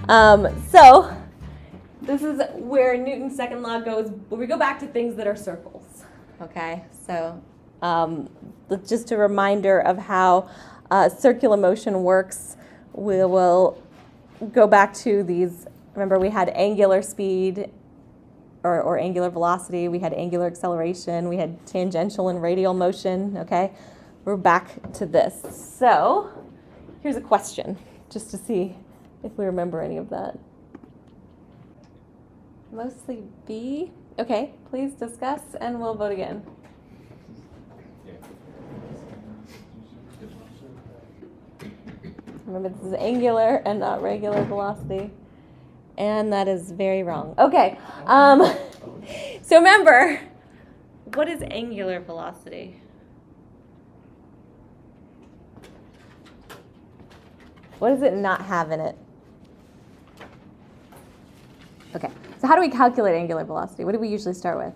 So this is where Newton's second law goes, where we go back to things that are circles. Okay, so just a reminder of how circular motion works. We will go back to these. Remember, we had angular speed or angular velocity. We had angular acceleration. We had tangential and radial motion. Okay, we're back to this. So here's a question, just to see if we remember any of that. Mostly B. Okay, please discuss, and we'll vote again. Remember, this is angular and not regular velocity. And that is very wrong. Okay, so remember, what is angular velocity? What does it not have in it? Okay, so how do we calculate angular velocity? What do we usually start with?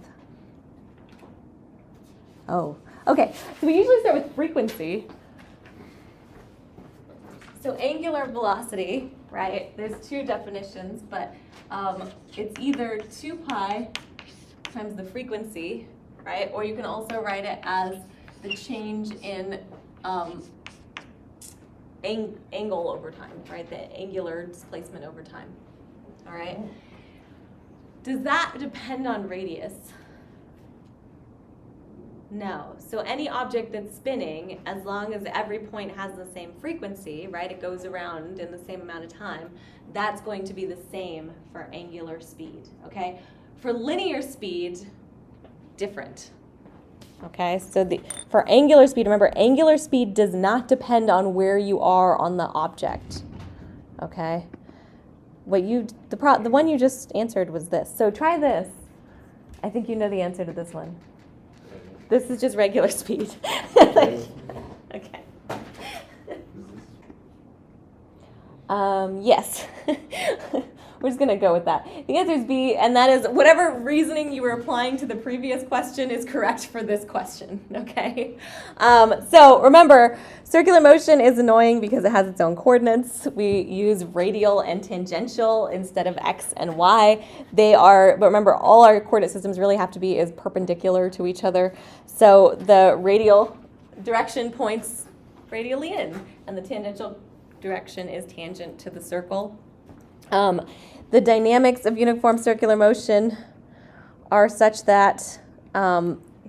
Oh, okay, so we usually start with frequency. So angular velocity, right, there's two definitions, but it's either 2 pi times the frequency, right, or you can also write it as the change in angle over time, right, the angular displacement over time, all right? Does that depend on radius? No. So any object that's spinning, as long as every point has the same frequency, right, it goes around in the same amount of time, that's going to be the same for angular speed, okay? For linear speed, different. Okay, so for angular speed, remember, angular speed does not depend on where you are on the object, okay? The one you just answered was this. So try this. I think you know the answer to this one. This is just regular speed. Okay. Yes. We're just going to go with that. The answer is B, and that is whatever reasoning you were applying to the previous question is correct for this question, okay? So remember, circular motion is annoying because it has its own coordinates. We use radial and tangential instead of x and y. But remember, all our coordinate systems really have to be is perpendicular to each other. So the radial direction points radially in, and the tangential direction is tangent to the circle. The dynamics of uniform circular motion are such that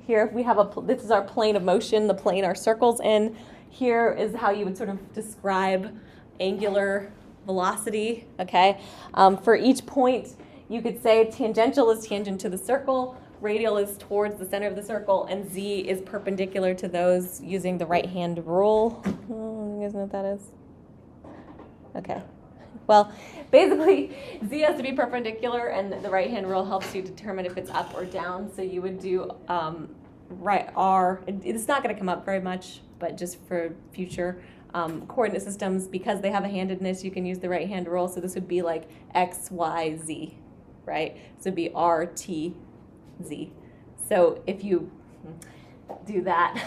here we have this is our plane of motion, the plane our circle's in. Here is how you would sort of describe angular velocity, okay? For each point, you could say tangential is tangent to the circle, radial is towards the center of the circle, and z is perpendicular to those using the right-hand rule. You guys know what that is? Okay. Well, basically, z has to be perpendicular, and the right-hand rule helps you determine if it's up or down. So you would do right r. It's not going to come up very much, but just for future coordinate systems, because they have a handedness, you can use the right-hand rule. So this would be like x, y, z, right? So it'd be r, t, z. So if you do that,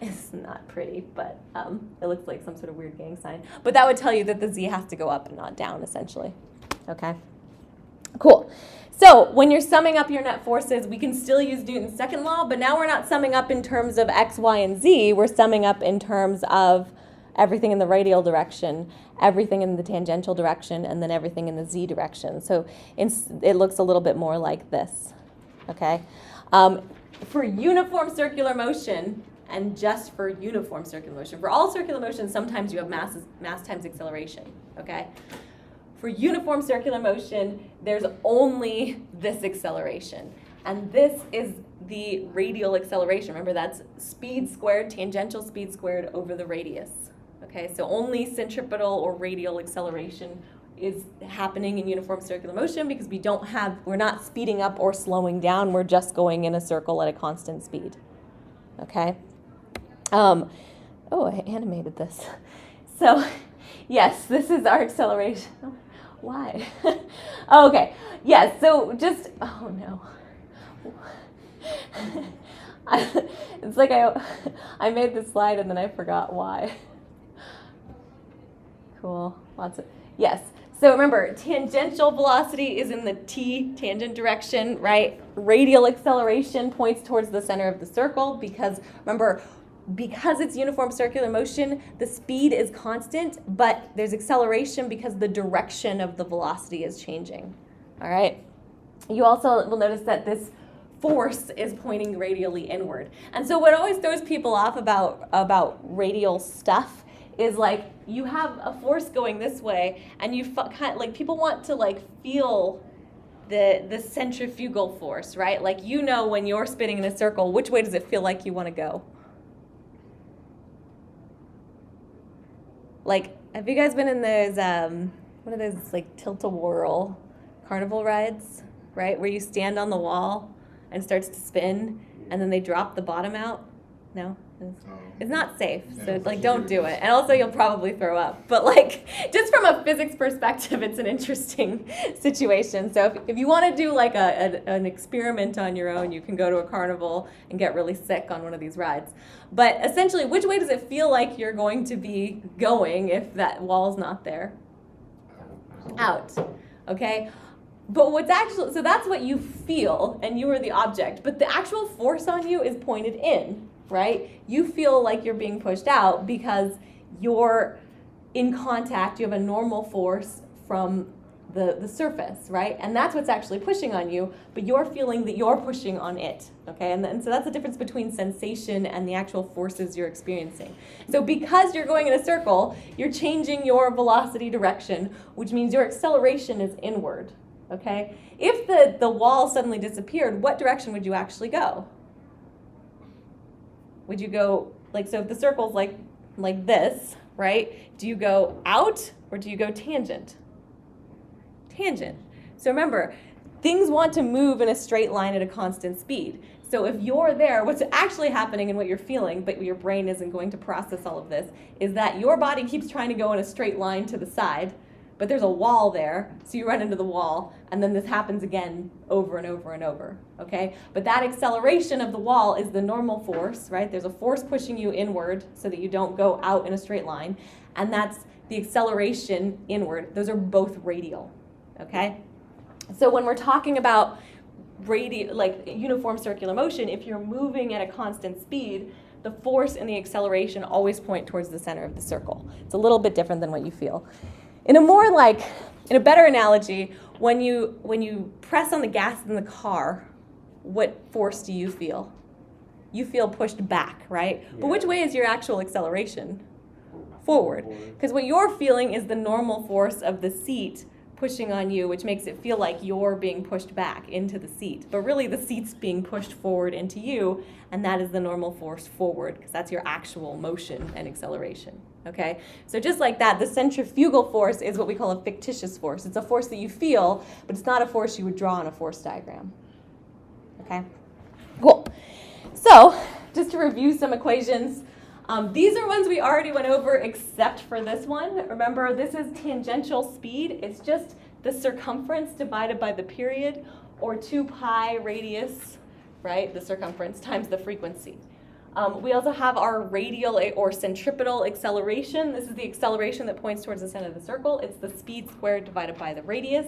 it's not pretty, but it looks like some sort of weird gang sign. But that would tell you that the z has to go up and not down, essentially. Okay? Cool. So when you're summing up your net forces, we can still use Newton's second law, but now we're not summing up in terms of x, y, and z. We're summing up in terms of everything in the radial direction, everything in the tangential direction, and then everything in the z direction. So it looks a little bit more like this. Okay? For uniform circular motion, and just for uniform circular motion, for all circular motion, sometimes you have mass times acceleration, okay? For uniform circular motion, there's only this acceleration, and this is the radial acceleration. Remember, that's speed squared, tangential speed squared over the radius, okay? So only centripetal or radial acceleration is happening in uniform circular motion because we're not speeding up or slowing down, we're just going in a circle at a constant speed, okay? I animated this. So, yes, this is our acceleration. Why? Okay, yes, so just, oh no. It's like I made this slide and then I forgot why. Cool, yes. So remember, tangential velocity is in the t, tangent direction, right? Radial acceleration points towards the center of the circle because, remember, because it's uniform circular motion, the speed is constant, but there's acceleration because the direction of the velocity is changing, all right? You also will notice that this force is pointing radially inward. And so what always throws people off about radial stuff is like you have a force going this way, and you kind of, like, people want to like feel the centrifugal force, right? Like, you know, when you're spinning in a circle, which way does it feel like you want to go? Like, have you guys been in those one of those like tilt-a-whirl carnival rides, right? Where you stand on the wall and it starts to spin, and then they drop the bottom out? No? It's not safe, so like don't do it. And also you'll probably throw up. But like, just from a physics perspective, it's an interesting situation. So if you want to do like an experiment on your own, you can go to a carnival and get really sick on one of these rides. But essentially, which way does it feel like you're going to be going if that wall's not there? Out, okay? But what's actually, so that's what you feel, and you are the object. But the actual force on you is pointed in, right? You feel like you're being pushed out because you're in contact, you have a normal force from the surface, right? And that's what's actually pushing on you, but you're feeling that you're pushing on it, okay? And so that's the difference between sensation and the actual forces you're experiencing. So because you're going in a circle, you're changing your velocity direction, which means your acceleration is inward, okay? If the wall suddenly disappeared, what direction would you actually go? Would you go, like, so if the circle's like this, right? Do you go out or do you go tangent? Tangent. So remember, things want to move in a straight line at a constant speed. So if you're there, what's actually happening and what you're feeling, but your brain isn't going to process all of this, is that your body keeps trying to go in a straight line to the side, but there's a wall there, so you run into the wall, and then this happens again over and over and over, okay? But that acceleration of the wall is the normal force, right? There's a force pushing you inward so that you don't go out in a straight line, and that's the acceleration inward. Those are both radial, okay? So when we're talking about like uniform circular motion, if you're moving at a constant speed, the force and the acceleration always point towards the center of the circle. It's a little bit different than what you feel. In a better analogy, when you press on the gas in the car, what force do you feel? You feel pushed back, right? Yeah. But which way is your actual acceleration? Forward. Because what you're feeling is the normal force of the seat pushing on you, which makes it feel like you're being pushed back into the seat. But really the seat's being pushed forward into you, and that is the normal force forward, because that's your actual motion and acceleration. Okay? So just like that, the centrifugal force is what we call a fictitious force. It's a force that you feel, but it's not a force you would draw on a force diagram. Okay? Cool. So, just to review some equations, these are ones we already went over except for this one. Remember, this is tangential speed. It's just the circumference divided by the period, or 2 pi radius, right, the circumference, times the frequency. We also have our radial or centripetal acceleration. This is the acceleration that points towards the center of the circle. It's the speed squared divided by the radius.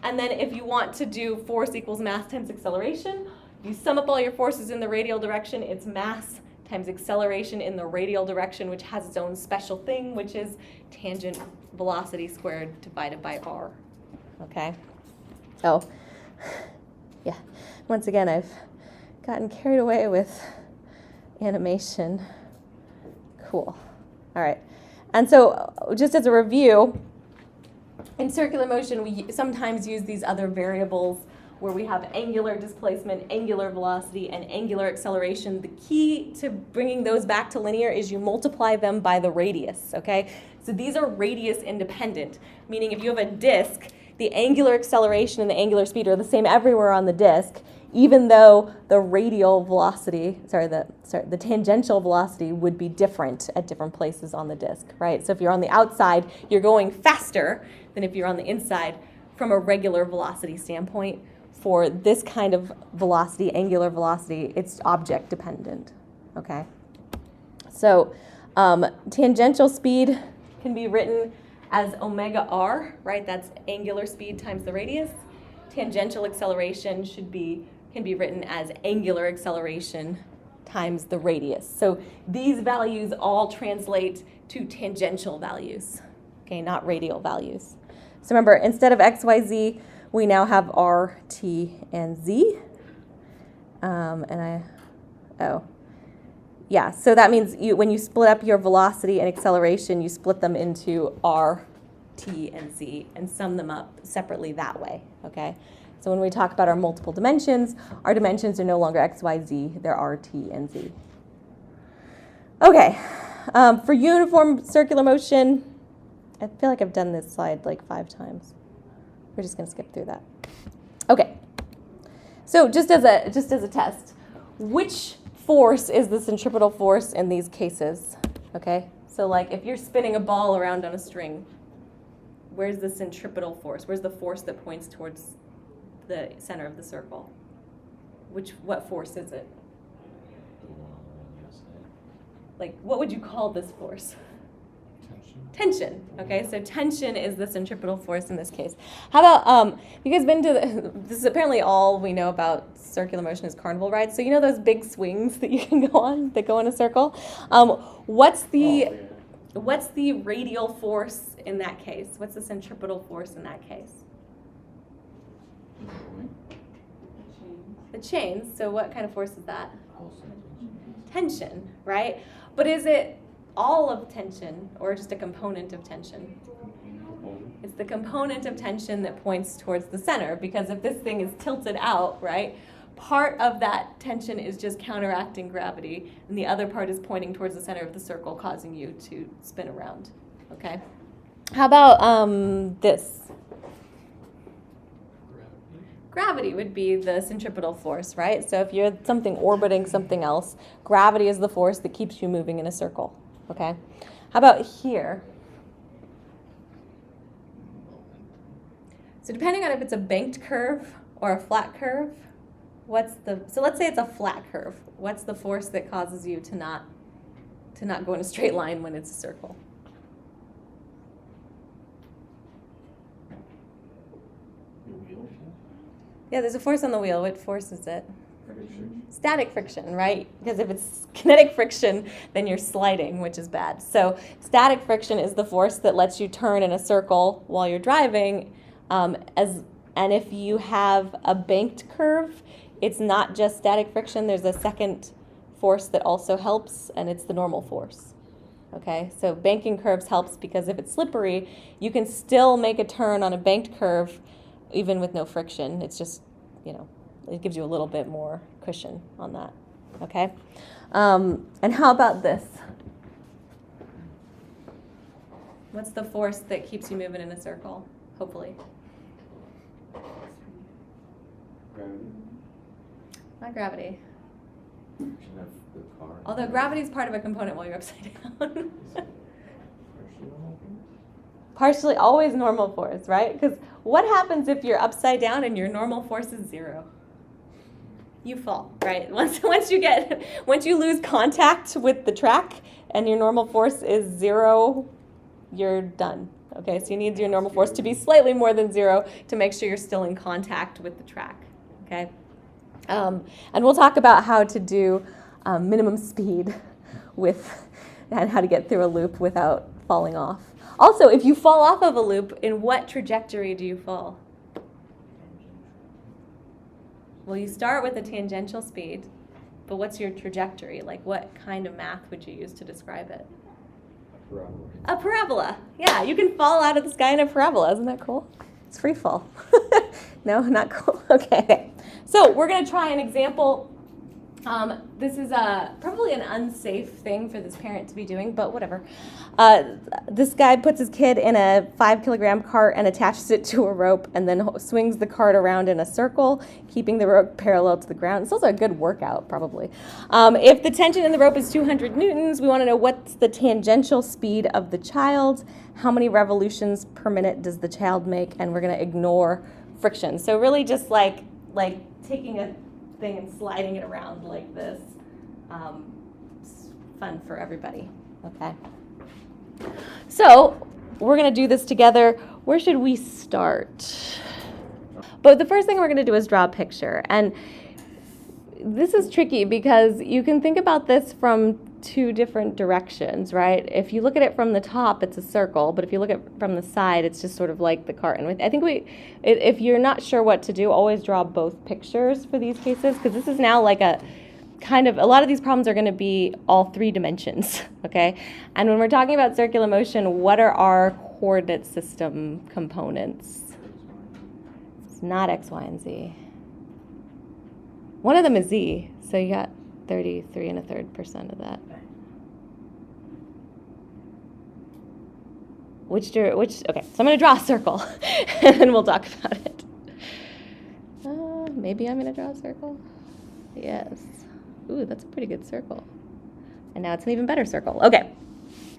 And then if you want to do force equals mass times acceleration, you sum up all your forces in the radial direction. It's mass times acceleration in the radial direction, which has its own special thing, which is tangent velocity squared divided by r. Okay? So, yeah. Once again, I've gotten carried away with animation. Cool. All right. And so, just as a review, in circular motion, we sometimes use these other variables where we have angular displacement, angular velocity, and angular acceleration. The key to bringing those back to linear is you multiply them by the radius, okay? So these are radius independent, meaning if you have a disk, the angular acceleration and the angular speed are the same everywhere on the disk, even though the radial velocity, the tangential velocity would be different at different places on the disk, right? So if you're on the outside, you're going faster than if you're on the inside from a regular velocity standpoint. For this kind of velocity, angular velocity, it's object dependent, okay? So tangential speed can be written as omega r, right? That's angular speed times the radius. Tangential acceleration can be written as angular acceleration times the radius. So these values all translate to tangential values, okay, not radial values. So remember, instead of x, y, z, we now have r, t, and z. So that means when you split up your velocity and acceleration, you split them into r, t, and z, and sum them up separately that way, okay? So when we talk about our multiple dimensions, our dimensions are no longer x, y, z, they're r, t, and z. Okay, for uniform circular motion, I feel like I've done this slide like 5 times. We're just going to skip through that. Okay, so just as a test, which force is the centripetal force in these cases? Okay, so like if you're spinning a ball around on a string, where's the centripetal force? Where's the force that points towards the center of the circle? What force is it? Like, what would you call this force? Tension. Okay, so tension is the centripetal force in this case. How about, you guys been to this is apparently all we know about circular motion is carnival rides. So you know those big swings that you can go on that go in a circle? What's the radial force in that case? What's the centripetal force in that case? The chains. So what kind of force is that? Tension, right? But is it all of tension or just a component of tension? It's the component of tension that points towards the center, because if this thing is tilted out, right, part of that tension is just counteracting gravity, and the other part is pointing towards the center of the circle, causing you to spin around, okay? How about this? Gravity would be the centripetal force, right? So if you're something orbiting something else, gravity is the force that keeps you moving in a circle, okay? How about here? So depending on if it's a banked curve or a flat curve, so let's say it's a flat curve. What's the force that causes you to not go in a straight line when it's a circle? Yeah, there's a force on the wheel. What force is it? Friction. Static friction, right? Because if it's kinetic friction, then you're sliding, which is bad. So static friction is the force that lets you turn in a circle while you're driving. And if you have a banked curve, it's not just static friction. There's a second force that also helps, and it's the normal force. Okay, so banking curves helps because if it's slippery, you can still make a turn on a banked curve even with no friction. It's just, it gives you a little bit more cushion on that, okay? And how about this? What's the force that keeps you moving in a circle, hopefully? Gravity. Not gravity. Although gravity is part of a component while you're upside down. Partially, always normal force, right? Because what happens if you're upside down and your normal force is 0? You fall, right? Once you lose contact with the track and your normal force is 0, you're done. Okay, so you need your normal force to be slightly more than 0 to make sure you're still in contact with the track. Okay, and we'll talk about how to do minimum speed and how to get through a loop without falling off. Also, if you fall off of a loop, in what trajectory do you fall? Well, you start with a tangential speed, but what's your trajectory? Like, what kind of math would you use to describe it? Parabola. A parabola. Yeah, you can fall out of the sky in a parabola. Isn't that cool? It's free fall. No, not cool. Okay. So we're going to try an example. This is probably an unsafe thing for this parent to be doing, but whatever. This guy puts his kid in a 5-kilogram cart and attaches it to a rope and then swings the cart around in a circle, keeping the rope parallel to the ground. It's also a good workout, probably. If the tension in the rope is 200 newtons, we want to know what's the tangential speed of the child, how many revolutions per minute does the child make, and we're going to ignore friction. So really just like taking a thing and sliding it around like this. It's fun for everybody, okay? So we're going to do this together. Where should we start? But the first thing we're going to do is draw a picture. And this is tricky because you can think about this from two different directions, right? If you look at it from the top, it's a circle, but if you look at it from the side, it's just sort of like the carton. I think if you're not sure what to do, always draw both pictures for these cases, because this is now like a lot of these problems are going to be all 3 dimensions, okay? And when we're talking about circular motion, what are our coordinate system components? It's not X, Y, and Z. One of them is Z, so you got 33.33% of that. Okay, so I'm going to draw a circle, and then we'll talk about it. Maybe I'm going to draw a circle. Yes. Ooh, that's a pretty good circle. And now it's an even better circle. Okay,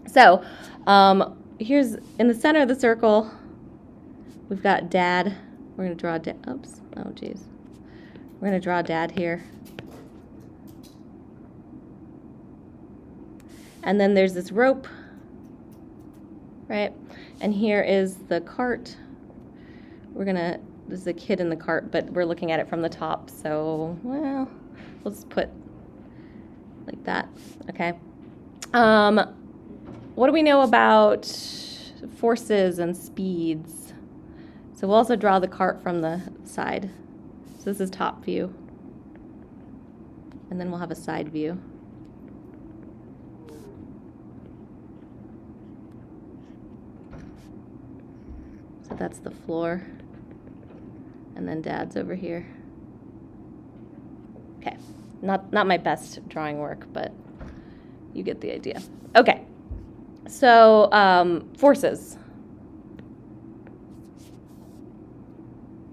so here's, in the center of the circle, we've got Dad. We're going to draw Dad. Oops. Oh, geez. We're going to draw Dad here. And then there's this rope, right? And here is the cart. This is a kid in the cart, but we're looking at it from the top. So, well, we'll just put like that, okay? What do we know about forces and speeds? So we'll also draw the cart from the side. So this is top view. And then we'll have a side view. So that's the floor. And then Dad's over here. Okay, not my best drawing work, but you get the idea. Okay, so forces.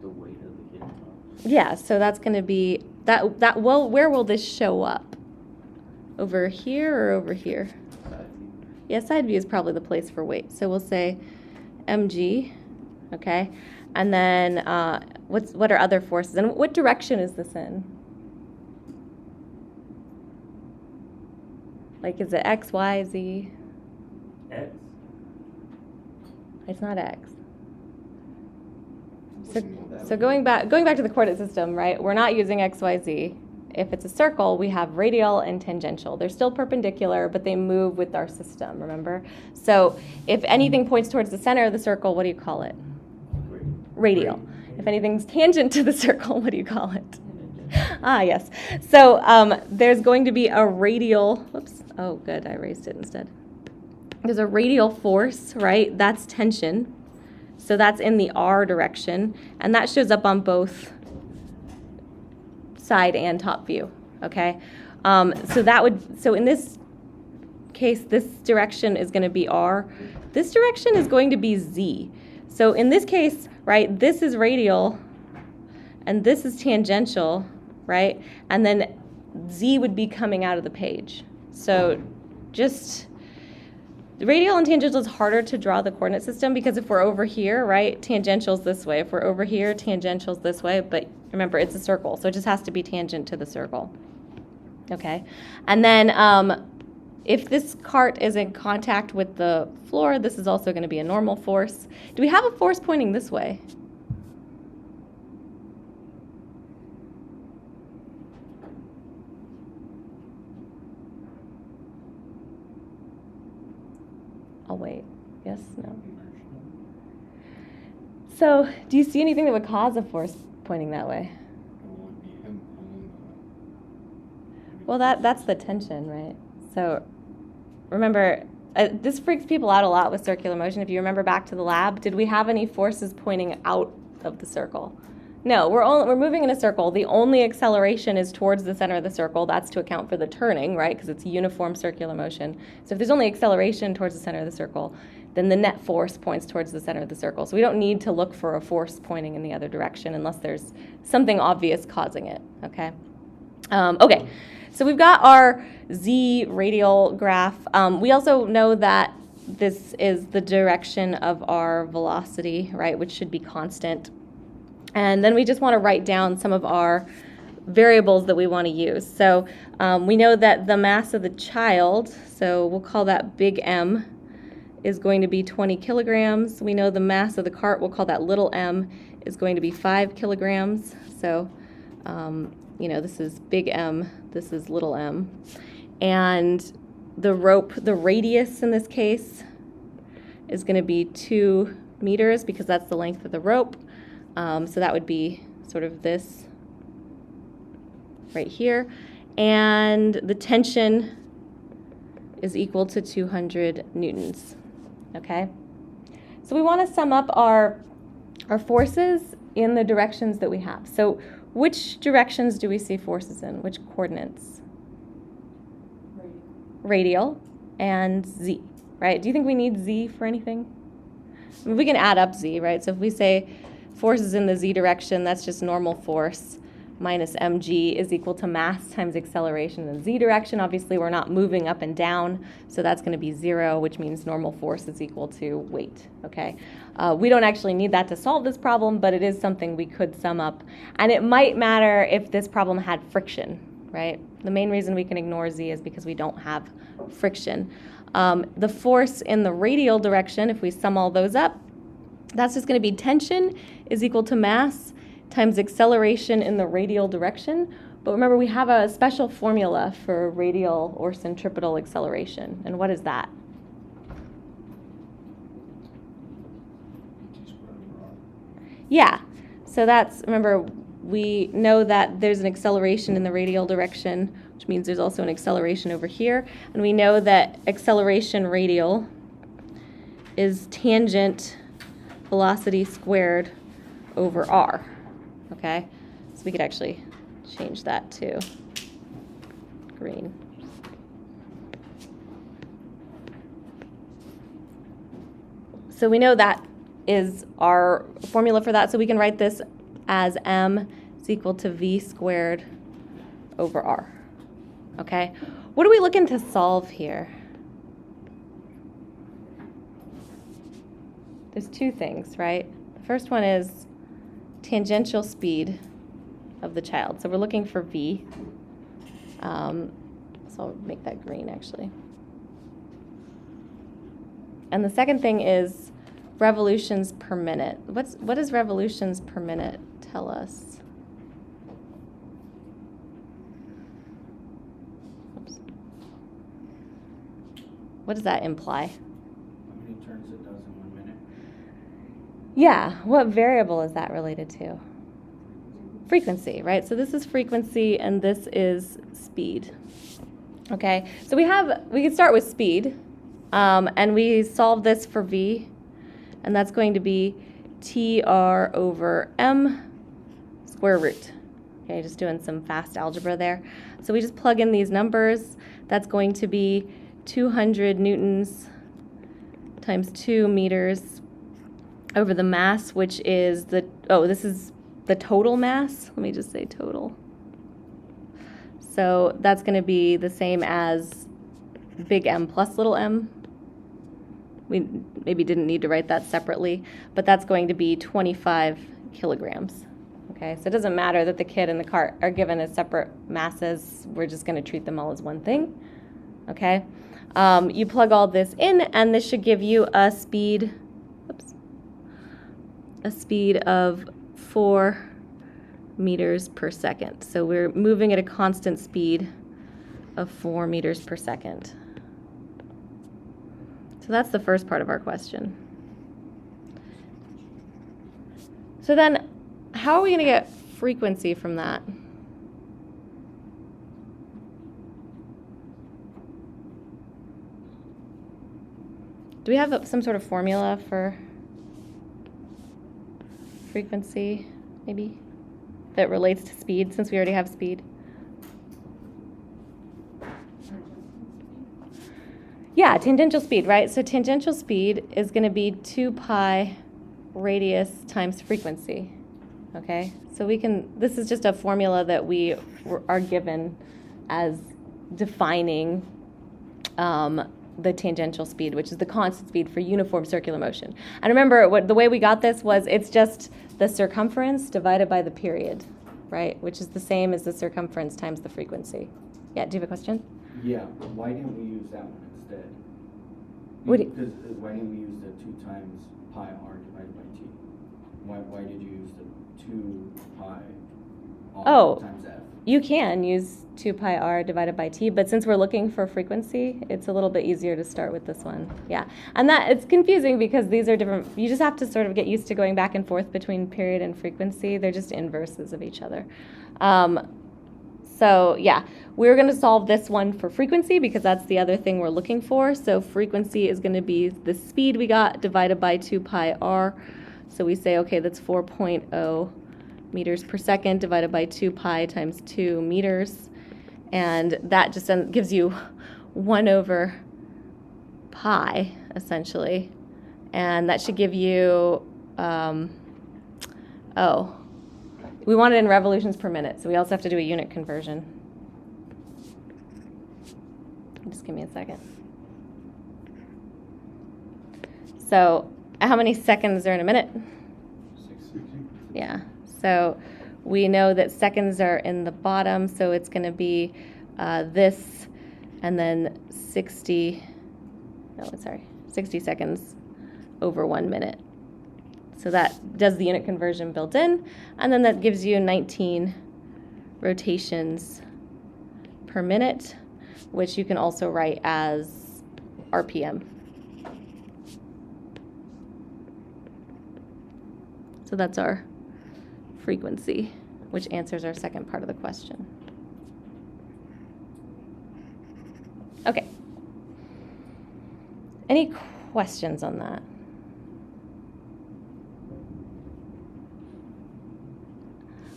The weight of the kid. Yeah, so that's going to be, well, where will this show up? Over here or over here? Side view. Yeah, side view is probably the place for weight. So we'll say mg, okay? And then what are other forces? And what direction is this in? Like, is it X, Y, Z? X. It's not X. So going back to the coordinate system, right? We're not using X, Y, Z. If it's a circle, we have radial and tangential. They're still perpendicular, but they move with our system, remember? So if anything points towards the center of the circle, what do you call it? Radial. If anything's tangent to the circle, what do you call it? Ah, yes. So there's going to be a radial, whoops, oh good, I erased it instead. There's a radial force, right? That's tension. So that's in the R direction, and that shows up on both side and top view, okay? So in this case, this direction is going to be R. This direction is going to be Z. So in this case, right, this is radial, and this is tangential, right? And then Z would be coming out of the page. So just radial and tangential is harder to draw the coordinate system because if we're over here, right, tangential's this way. If we're over here, tangential's this way. But remember, it's a circle, so it just has to be tangent to the circle. Okay? And then if this cart is in contact with the floor, this is also going to be a normal force. Do we have a force pointing this way? I'll wait. Yes? No? So, do you see anything that would cause a force pointing that way? Well, that's the tension, right? So, remember, this freaks people out a lot with circular motion. If you remember back to the lab, did we have any forces pointing out of the circle? No, we're moving in a circle. The only acceleration is towards the center of the circle. That's to account for the turning, right? Because it's uniform circular motion. So if there's only acceleration towards the center of the circle, then the net force points towards the center of the circle. So we don't need to look for a force pointing in the other direction unless there's something obvious causing it, okay? Okay, so we've got our Z radial graph. We also know that this is the direction of our velocity, right, which should be constant. And then we just want to write down some of our variables that we want to use. So we know that the mass of the child, so we'll call that big M, is going to be 20 kilograms. We know the mass of the cart, we'll call that little m, is going to be 5 kilograms. So, this is big M, this is little m. And the rope, the radius in this case, is going to be 2 meters because that's the length of the rope. So that would be sort of this right here. And the tension is equal to 200 newtons, okay? So we want to sum up our forces in the directions that we have. So which directions do we see forces in? Which coordinates? Radial and z, right? Do you think we need z for anything? I mean, we can add up z, right? So if we say forces in the z direction, that's just normal force minus mg is equal to mass times acceleration in the z direction. Obviously, we're not moving up and down, so that's going to be 0, which means normal force is equal to weight, okay? We don't actually need that to solve this problem, but it is something we could sum up. And it might matter if this problem had friction, right? The main reason we can ignore z is because we don't have friction. The force in the radial direction, if we sum all those up, that's just going to be tension is equal to mass times acceleration in the radial direction. But remember, we have a special formula for radial or centripetal acceleration. And what is that? Yeah. So that's, remember, we know that there's an acceleration in the radial direction, which means there's also an acceleration over here. And we know that acceleration radial is tangent velocity squared over r. Okay? So we could actually change that to green. So we know that is our formula for that. So we can write this as m is equal to v squared over r. Okay? What are we looking to solve here? There's two things, right? The first one is tangential speed of the child. So we're looking for v. So I'll make that green, actually. And the second thing is revolutions per minute. What does revolutions per minute tell us? Oops. What does that imply? How many turns it does in 1 minute? Yeah, what variable is that related to? Frequency, right? So this is frequency and this is speed. Okay, so we can start with speed, and we solve this for v, and that's going to be TR over m square root. Okay, just doing some fast algebra there. So we just plug in these numbers. That's going to be 200 newtons times 2 meters over the mass, which is this is the total mass. Let me just say total. So that's going to be the same as big M plus little m. We maybe didn't need to write that separately, but that's going to be 25 kilograms. Okay, so it doesn't matter that the kid and the cart are given as separate masses. We're just going to treat them all as one thing. Okay, you plug all this in, and this should give you a speed of 4 meters per second. So we're moving at a constant speed of 4 meters per second. So that's the first part of our question. So then, how are we going to get frequency from that? Do we have some sort of formula for frequency, maybe, that relates to speed, since we already have speed? Yeah, tangential speed, right? So tangential speed is going to be 2 pi radius times frequency, okay? So this is just a formula that we are given as defining the tangential speed, which is the constant speed for uniform circular motion. And remember, the way we got this was it's just the circumference divided by the period, right? Which is the same as the circumference times the frequency. Yeah, do you have a question? Yeah, why didn't we use that one instead? What do you- Because why didn't we use the 2 times pi r divided by t? Why did you use the 2 pi r Oh. times f? You can use 2 pi r divided by t, but since we're looking for frequency, it's a little bit easier to start with this one. Yeah, and that it's confusing because these are different. You just have to sort of get used to going back and forth between period and frequency. They're just inverses of each other. So yeah, we're going to solve this one for frequency because that's the other thing we're looking for. So frequency is going to be the speed we got divided by 2 pi r. So we say, okay, that's 4.0 meters per second divided by 2 pi times 2 meters. And that just gives you 1 over pi, essentially. And that should give you, we want it in revolutions per minute, so we also have to do a unit conversion. Just give me a second. So how many seconds are in a minute? 660. Yeah, so we know that seconds are in the bottom, so it's going to be this and then 60 seconds over 1 minute. So that does the unit conversion built in, and then that gives you 19 rotations per minute, which you can also write as RPM. So that's our frequency, which answers our second part of the question. Okay. Any questions on that?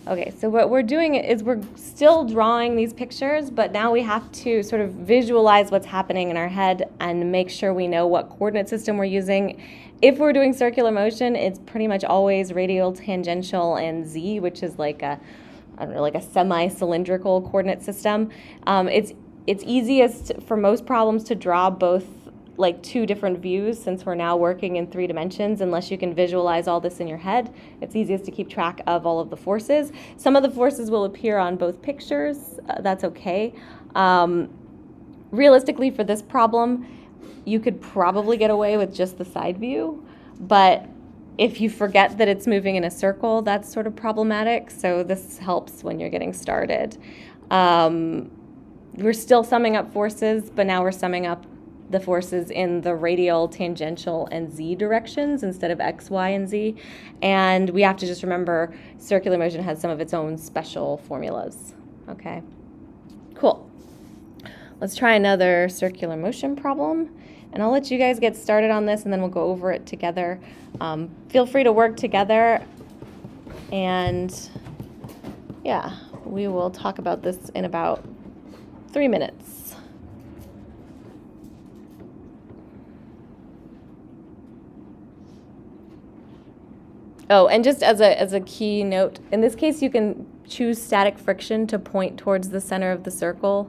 Okay, so what we're doing is we're still drawing these pictures, but now we have to sort of visualize what's happening in our head and make sure we know what coordinate system we're using. If we're doing circular motion, it's pretty much always radial, tangential, and z, which is like a semi-cylindrical coordinate system. It's easiest for most problems to draw both like 2 different views since we're now working in 3 dimensions. Unless you can visualize all this in your head, it's easiest to keep track of all of the forces. Some of the forces will appear on both pictures. That's okay. Realistically, for this problem, you could probably get away with just the side view, but if you forget that it's moving in a circle, that's sort of problematic, so this helps when you're getting started. We're still summing up forces, but now we're summing up the forces in the radial, tangential, and z directions instead of x, y, and z. And we have to just remember circular motion has some of its own special formulas. Okay, cool. Let's try another circular motion problem. And I'll let you guys get started on this, and then we'll go over it together. Feel free to work together. And yeah, we will talk about this in about 3 minutes. Oh, and just as a key note, in this case, you can choose static friction to point towards the center of the circle.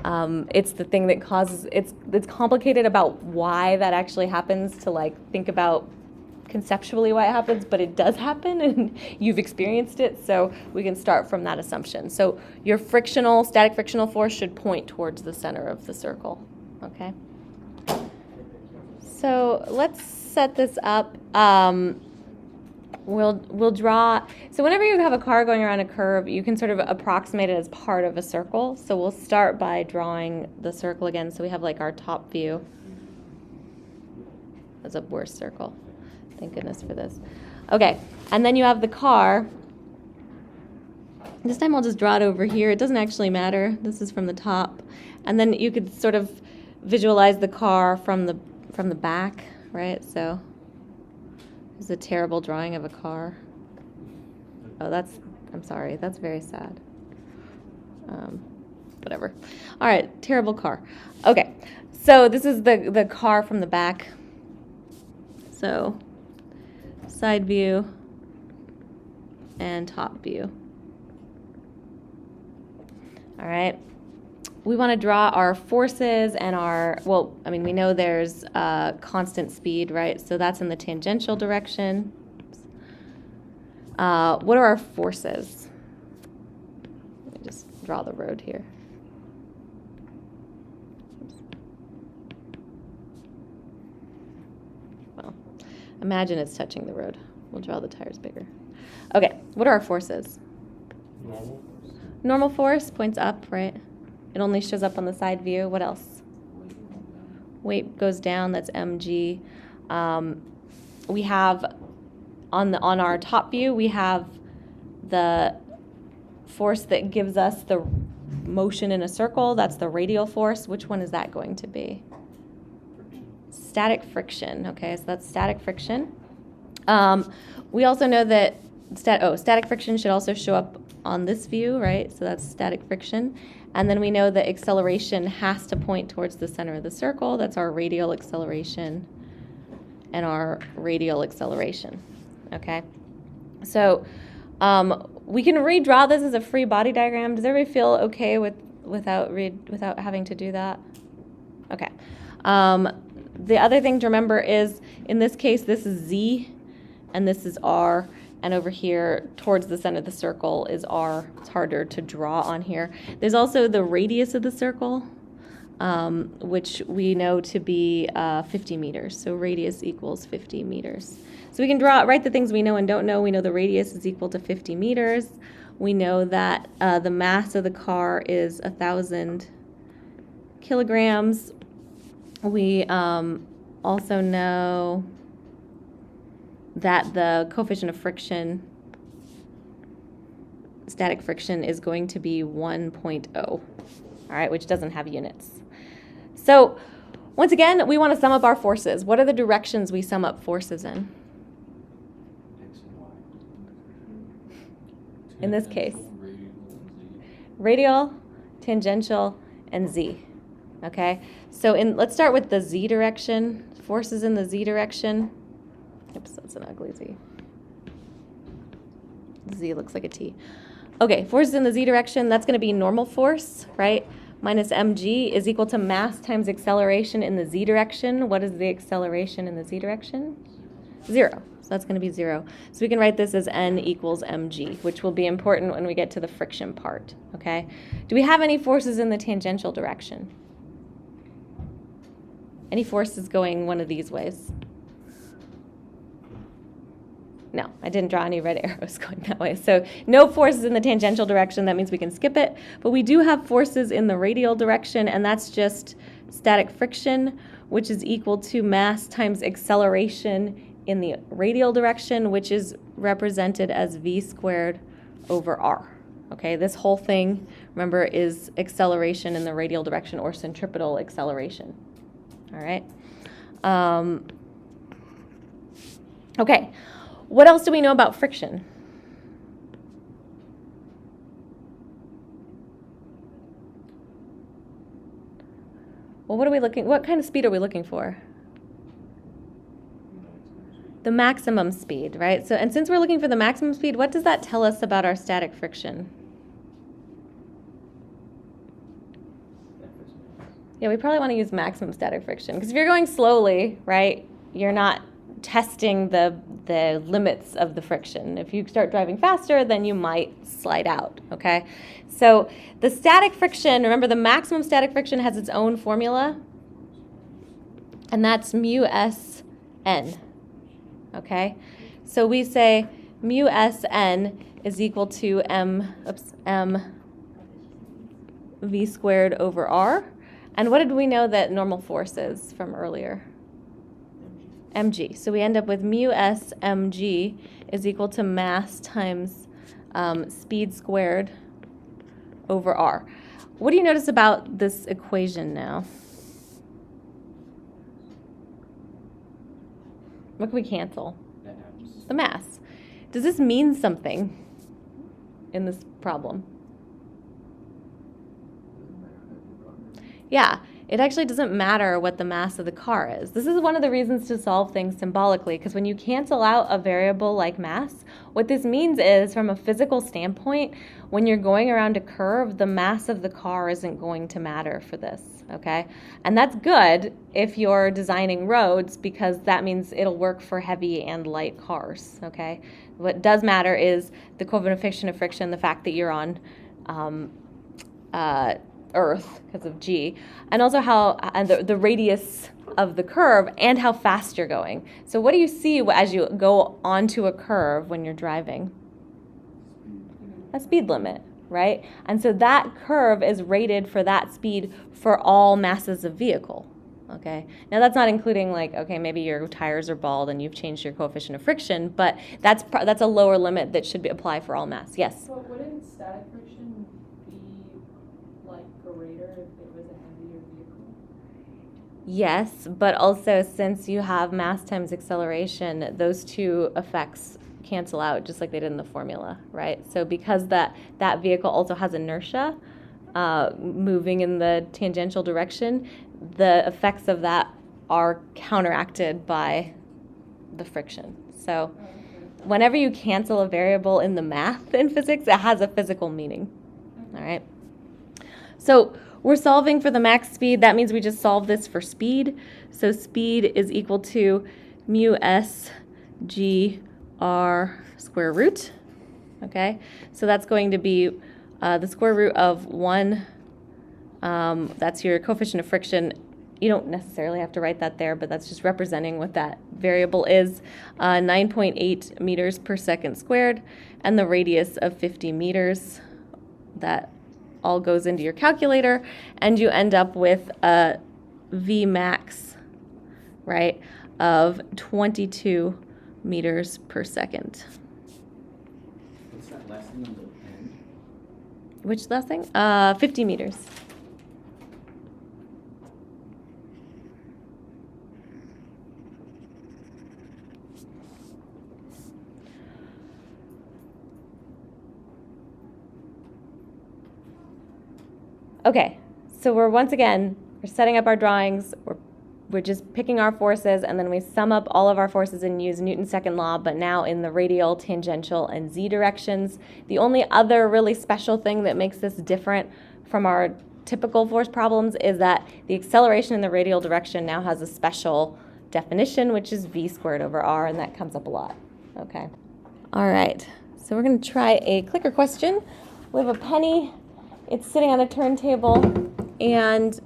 It's the thing that causes, it's complicated about why that actually happens to like think about conceptually why it happens, but it does happen and you've experienced it, so we can start from that assumption. So your static frictional force should point towards the center of the circle, okay? So let's set this up. We'll draw, so whenever you have a car going around a curve, you can sort of approximate it as part of a circle. So we'll start by drawing the circle again. So we have like our top view. That's a worse circle. Thank goodness for this. Okay, and then you have the car. This time I'll just draw it over here. It doesn't actually matter. This is from the top. And then you could sort of visualize the car from the back, right? So it's a terrible drawing of a car. Oh, I'm sorry, that's very sad. Whatever. All right, terrible car. Okay, so this is the car from the back. So side view and top view. All right. We want to draw our forces and we know there's constant speed, right? So that's in the tangential direction. What are our forces? Let me just draw the road here. Imagine it's touching the road. We'll draw the tires bigger. Okay, what are our forces? Normal force. Normal force points up, right? It only shows up on the side view. What else? Weight goes down, that's mg. We have, on our top view, we have the force that gives us the motion in a circle. That's the radial force. Which one is that going to be? Static friction. Okay, so that's static friction. We also know that static friction should also show up on this view, right? So that's static friction. And then we know that acceleration has to point towards the center of the circle. That's our radial acceleration and our radial acceleration. Okay, so we can redraw this as a free body diagram. Does everybody feel okay without having to do that? Okay. The other thing to remember is, in this case, this is Z, and this is R, and over here towards the center of the circle is R. It's harder to draw on here. There's also the radius of the circle, which we know to be 50 meters. So radius equals 50 meters. So we can write the things we know and don't know. We know the radius is equal to 50 meters. We know that the mass of the car is 1,000 kilograms. We also know that the coefficient of friction, static friction, is going to be 1.0, all right, which doesn't have units. So once again, we want to sum up our forces. What are the directions we sum up forces in? X and Y. In this case? Radial, Radial, tangential, and Z. Okay, so let's start with the Z direction. Forces in the Z direction. Oops, that's an ugly Z. Z looks like a T. Okay, forces in the Z direction, that's going to be normal force, right? Minus mg is equal to mass times acceleration in the Z direction. What is the acceleration in the Z direction? 0. So that's going to be 0. So we can write this as n equals mg, which will be important when we get to the friction part, okay? Do we have any forces in the tangential direction? Any forces going one of these ways? No, I didn't draw any red arrows going that way. So no forces in the tangential direction. That means we can skip it. But we do have forces in the radial direction, and that's just static friction, which is equal to mass times acceleration in the radial direction, which is represented as v squared over r. Okay, this whole thing, remember, is acceleration in the radial direction, or centripetal acceleration. All right. Okay. What else do we know about friction? Well, what kind of speed are we looking for? The maximum speed, right? So, and since we're looking for the maximum speed, what does that tell us about our static friction? Yeah, we probably want to use maximum static friction, because if you're going slowly, right, you're not testing the limits of the friction. If you start driving faster, then you might slide out, okay? So the static friction, remember, the maximum static friction has its own formula, and that's mu s n, okay? So we say mu s n is equal to m v squared over r. And what did we know that normal force is from earlier? mg. So we end up with mu s mg is equal to mass times speed squared over r. What do you notice about this equation now? What can we cancel? The mass. Does this mean something in this problem? Yeah, it actually doesn't matter what the mass of the car is. This is one of the reasons to solve things symbolically, because when you cancel out a variable like mass, what this means is, from a physical standpoint, when you're going around a curve, the mass of the car isn't going to matter for this, okay? And that's good if you're designing roads, because that means it'll work for heavy and light cars, okay? What does matter is the coefficient of friction, the fact that you're on Earth because of G, and also the radius of the curve and how fast you're going. So what do you see as you go onto a curve when you're driving? A speed limit, right? And so that curve is rated for that speed for all masses of vehicle. Okay. Now that's not including maybe your tires are bald and you've changed your coefficient of friction, but that's a lower limit that should apply for all mass. Yes. Well, wouldn't static friction be greater if it was a heavier vehicle? Yes, but also since you have mass times acceleration, those two effects cancel out just like they did in the formula, right? So because that vehicle also has inertia, moving in the tangential direction, the effects of that are counteracted by the friction. So whenever you cancel a variable in the math in physics, it has a physical meaning. All right. So we're solving for the max speed. That means we just solve this for speed. So speed is equal to mu s g r square root. Okay. So that's going to be the square root of 1. That's your coefficient of friction. You don't necessarily have to write that there, but that's just representing what that variable is. 9.8 meters per second squared, and the radius of 50 meters. That all goes into your calculator, and you end up with a V max, right, of 22 meters per second. What's that last thing on the end? Which last thing? 50 meters. Okay, so we're setting up our drawings. We're just picking our forces, and then we sum up all of our forces and use Newton's second law, but now in the radial, tangential, and z directions. The only other really special thing that makes this different from our typical force problems is that the acceleration in the radial direction now has a special definition, which is v squared over r, and that comes up a lot. Okay. All right, so we're going to try a clicker question. We have a penny. It's sitting on a turntable, and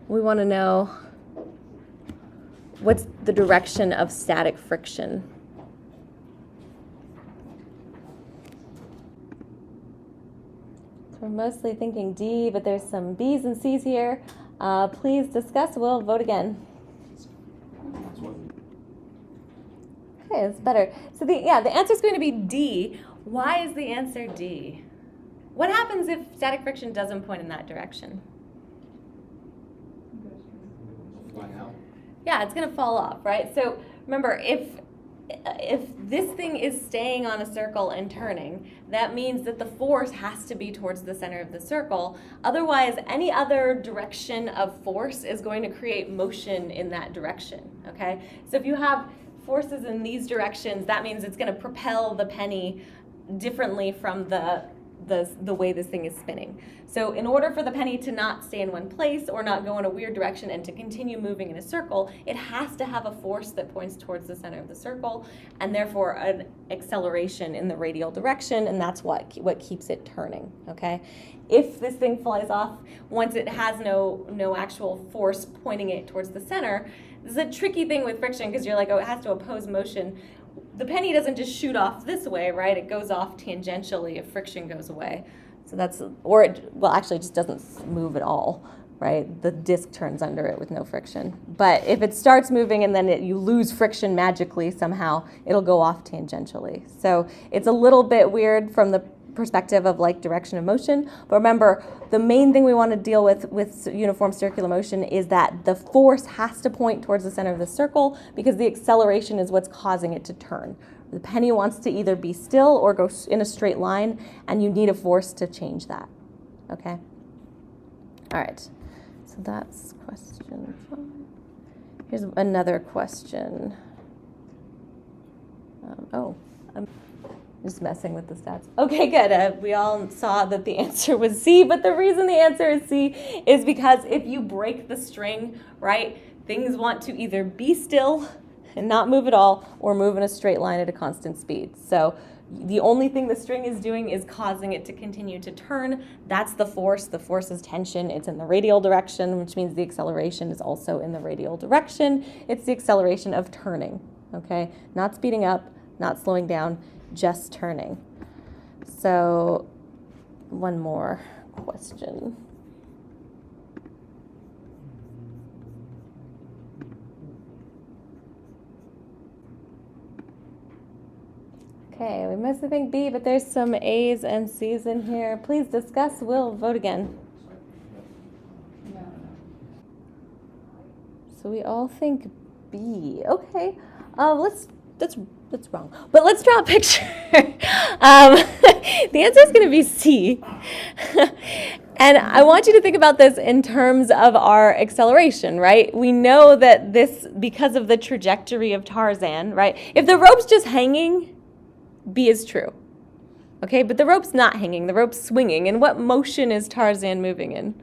we want to know what's the direction of static friction. So we're mostly thinking D, but there's some B's and C's here. Please discuss. We'll vote again. Okay, that's better. So the answer is going to be D. Why is the answer D? What happens if static friction doesn't point in that direction? Fly out. Yeah, it's going to fall off, right? So remember, if this thing is staying on a circle and turning, that means that the force has to be towards the center of the circle. Otherwise, any other direction of force is going to create motion in that direction, okay? So if you have forces in these directions, that means it's going to propel the penny differently from the way this thing is spinning. So in order for the penny to not stay in one place or not go in a weird direction and to continue moving in a circle, it has to have a force that points towards the center of the circle, and therefore an acceleration in the radial direction, and that's what keeps it turning, okay? If this thing flies off, once it has no actual force pointing it towards the center, this is a tricky thing with friction because you're like, oh, it has to oppose motion. The penny doesn't just shoot off this way, right? It goes off tangentially if friction goes away. So actually it just doesn't move at all, right? The disc turns under it with no friction. But if it starts moving and then you lose friction magically somehow, it'll go off tangentially. So it's a little bit weird from the perspective of direction of motion. But remember, the main thing we want to deal with uniform circular motion is that the force has to point towards the center of the circle because the acceleration is what's causing it to turn. The penny wants to either be still or go in a straight line, and you need a force to change that. Okay? All right. So that's question 5. Here's another question. I'm just messing with the stats. Okay, good. We all saw that the answer was C, but the reason the answer is C is because if you break the string, right, things want to either be still and not move at all or move in a straight line at a constant speed. So The only thing the string is doing is causing it to continue to turn. That's the force. The force is tension. It's in the radial direction, which means the acceleration is also in the radial direction. It's the acceleration of turning, okay? Not speeding up, not slowing down, just turning. So one more question. Okay, we mostly think B, but there's some A's and C's in here. Please discuss. We'll vote again. So we all think B. Okay, that's wrong. But let's draw a picture. The answer is going to be C. And I want you to think about this in terms of our acceleration, right? We know that this, because of the trajectory of Tarzan, right? If the rope's just hanging, B is true, okay? But the rope's not hanging, the rope's swinging. And what motion is Tarzan moving in?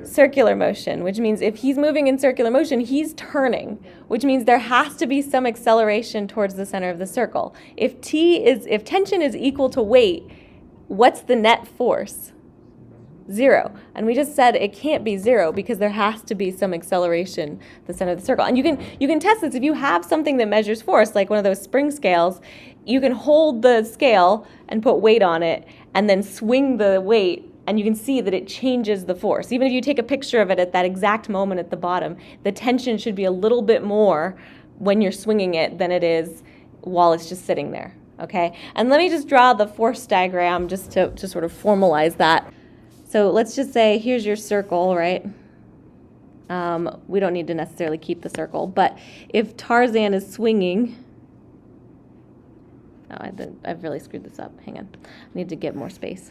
Circular motion, which means if he's moving in circular motion, he's turning, which means there has to be some acceleration towards the center of the circle. If tension is equal to weight, what's the net force? 0. And we just said it can't be 0 because there has to be some acceleration at the center of the circle. And you can test this if you have something that measures force, like one of those spring scales. You can hold the scale and put weight on it and then swing the weight, and you can see that it changes the force. Even if you take a picture of it at that exact moment at the bottom, the tension should be a little bit more when you're swinging it than it is while it's just sitting there, okay? And let me just draw the force diagram just to sort of formalize that. So let's just say here's your circle, right? We don't need to necessarily keep the circle, but if Tarzan is swinging, I've really screwed this up. Hang on, I need to get more space.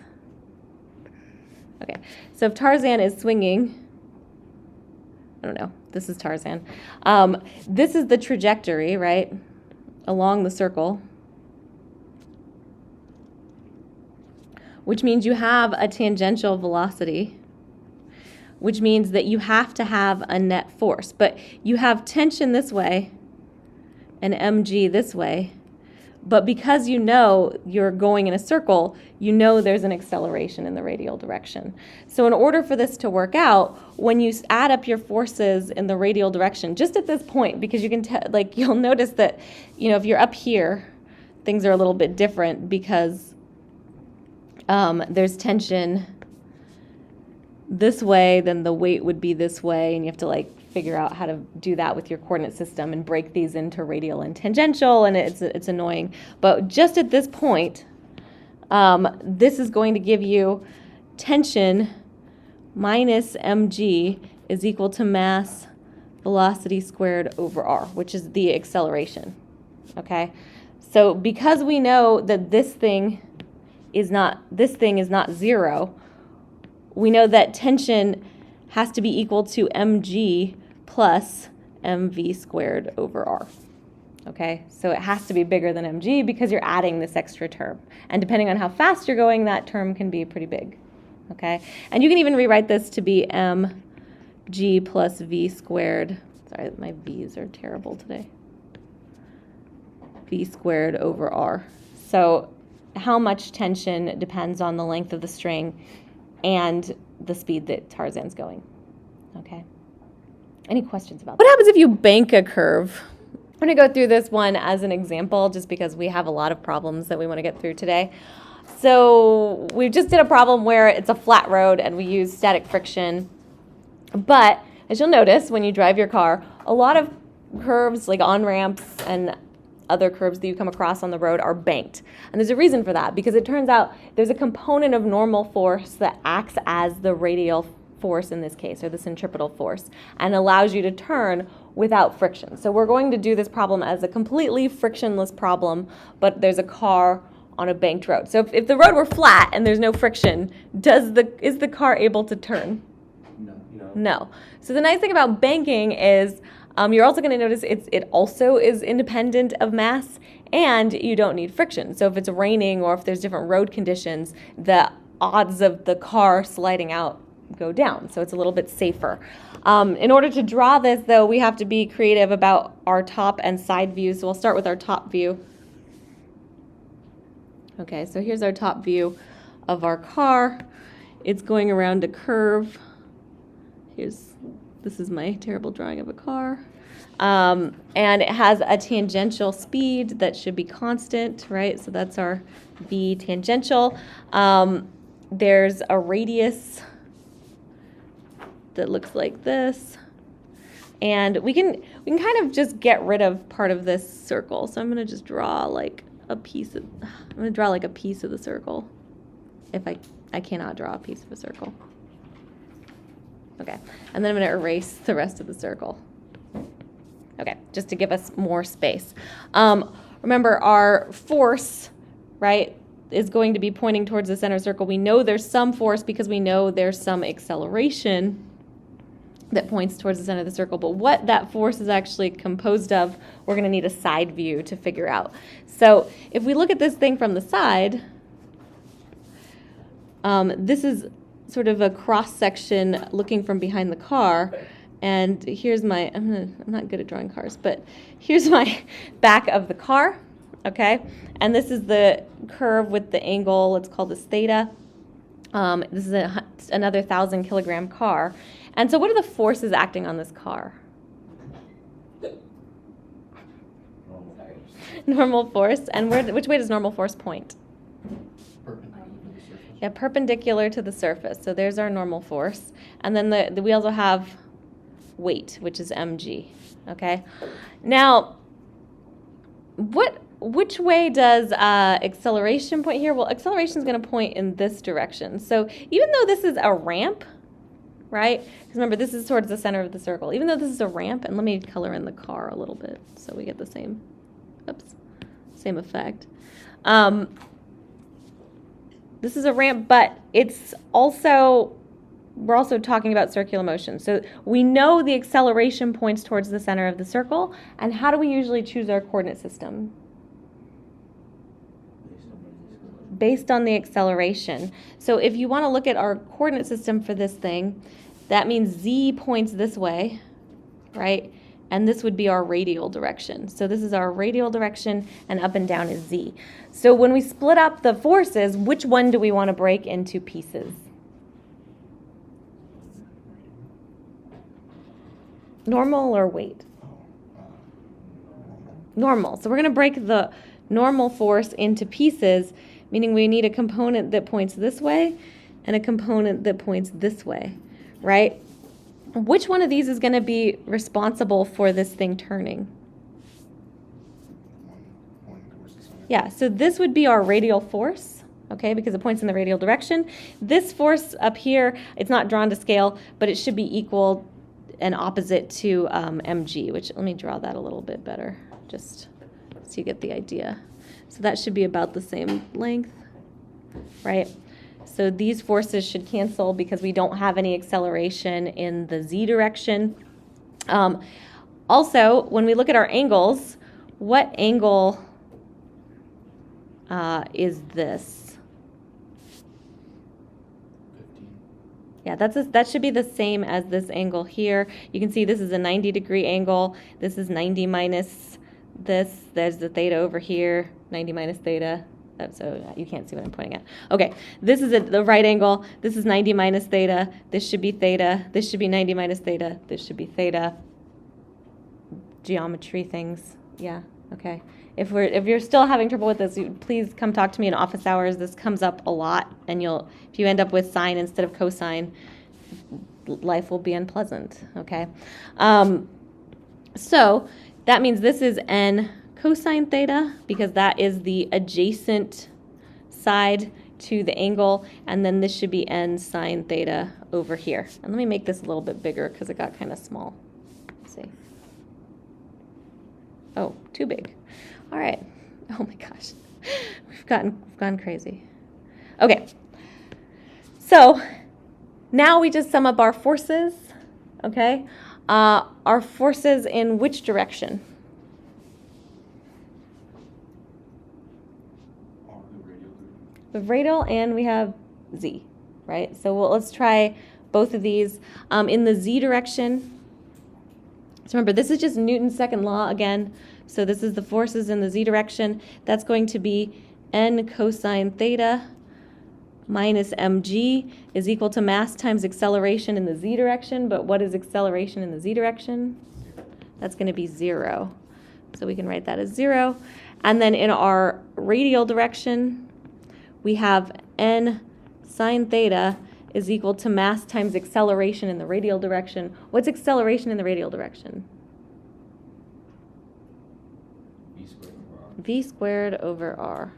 Okay, so if Tarzan is swinging, I don't know, this is Tarzan. This is the trajectory, right, along the circle, which means you have a tangential velocity, which means that you have to have a net force. But you have tension this way and mg this way. But because you know you're going in a circle, you know there's an acceleration in the radial direction. So in order for this to work out, when you add up your forces in the radial direction, just at this point, because you can you'll notice that, if you're up here, things are a little bit different because there's tension this way, then the weight would be this way, and you have to figure out how to do that with your coordinate system and break these into radial and tangential, and it's annoying. But just at this point, this is going to give you tension minus mg is equal to mass velocity squared over r, which is the acceleration, okay? So because we know that this thing is not 0, we know that tension has to be equal to mg plus mv squared over r. Okay, so it has to be bigger than mg because you're adding this extra term. And depending on how fast you're going, that term can be pretty big. Okay, and you can even rewrite this to be mg plus v squared. Sorry, my v's are terrible today. V squared over r. So how much tension depends on the length of the string and the speed that Tarzan's going. Okay. Any questions about that? What happens if you bank a curve? I'm going to go through this one as an example just because we have a lot of problems that we want to get through today. So we just did a problem where it's a flat road and we use static friction. But as you'll notice when you drive your car, a lot of curves like on-ramps and other curves that you come across on the road are banked. And there's a reason for that, because it turns out there's a component of normal force that acts as the radial force in this case, or the centripetal force, and allows you to turn without friction. So we're going to do this problem as a completely frictionless problem, but there's a car on a banked road. So if the road were flat and there's no friction, is the car able to turn? No. So the nice thing about banking is you're also going to notice it also is independent of mass, and you don't need friction. So if it's raining or if there's different road conditions, the odds of the car sliding out go down. So it's a little bit safer. In order to draw this, though, we have to be creative about our top and side views. So we'll start with our top view. Okay, so here's our top view of our car. It's going around a curve. This is my terrible drawing of a car. And it has a tangential speed that should be constant, right? So that's our V tangential. There's a radius that looks like this. And we can kind of just get rid of part of this circle. So I'm going to just draw like a piece of the circle. If I cannot draw a piece of a circle. Okay, and then I'm going to erase the rest of the circle. Okay, just to give us more space. Remember, our force, right, is going to be pointing towards the center circle. We know there's some force because we know there's some acceleration that points towards the center of the circle. But what that force is actually composed of, we're going to need a side view to figure out. So if we look at this thing from the side, this is sort of a cross-section looking from behind the car. And here's my, I'm not good at drawing cars, but here's my back of the car, okay? And this is the curve with the angle, let's call this theta. This is another 1,000-kilogram car. And so what are the forces acting on this car? Normal force. And which way does normal force point? Yeah, perpendicular to the surface. So there's our normal force. And then we also have weight, which is mg, okay? Now, which way does acceleration point here? Well, acceleration is going to point in this direction. So even though this is a ramp, right? Because remember, this is towards the center of the circle. Even though this is a ramp, and let me color in the car a little bit so we get the same effect. This is a ramp, but we're also talking about circular motion. So we know the acceleration points towards the center of the circle. And how do we usually choose our coordinate system? Based on the acceleration. So if you want to look at our coordinate system for this thing, that means z points this way, right? And this would be our radial direction. So this is our radial direction, and up and down is z. So when we split up the forces, which one do we want to break into pieces? Normal or weight? Normal. So we're going to break the normal force into pieces, meaning we need a component that points this way and a component that points this way, right? Which one of these is going to be responsible for this thing turning? Yeah, so this would be our radial force, okay, because it points in the radial direction. This force up here, it's not drawn to scale, but it should be equal and opposite to mg, which let me draw that a little bit better, just so you get the idea. So that should be about the same length, right? So these forces should cancel because we don't have any acceleration in the z direction. Also, when we look at our angles, what angle is this? 15. Yeah, that should be the same as this angle here. You can see this is a 90-degree angle. This is 90 minus this. There's the theta over here, 90 minus theta. So you can't see what I'm pointing at. Okay, this is the right angle. This is 90 minus theta. This should be theta. This should be 90 minus theta. This should be theta. Geometry things. Yeah, okay. If you're still having trouble with this, please come talk to me in office hours. This comes up a lot, and if you end up with sine instead of cosine, life will be unpleasant, okay? So that means this is n cosine theta, because that is the adjacent side to the angle, and then this should be n sine theta over here. And let me make this a little bit bigger because it got kind of small. Let's see. Oh, too big. All right. Oh my gosh. We've gone crazy. Okay. So now we just sum up our forces, okay? Our forces in which direction? The radial, and we have z, right? So let's try both of these. In the z direction, so remember, this is just Newton's second law again. So this is the forces in the z direction. That's going to be n cosine theta minus mg is equal to mass times acceleration in the z direction. But what is acceleration in the z direction? That's going to be 0. So we can write that as 0. And then in our radial direction, we have n sine theta is equal to mass times acceleration in the radial direction. What's acceleration in the radial direction? V squared over R. V squared over r.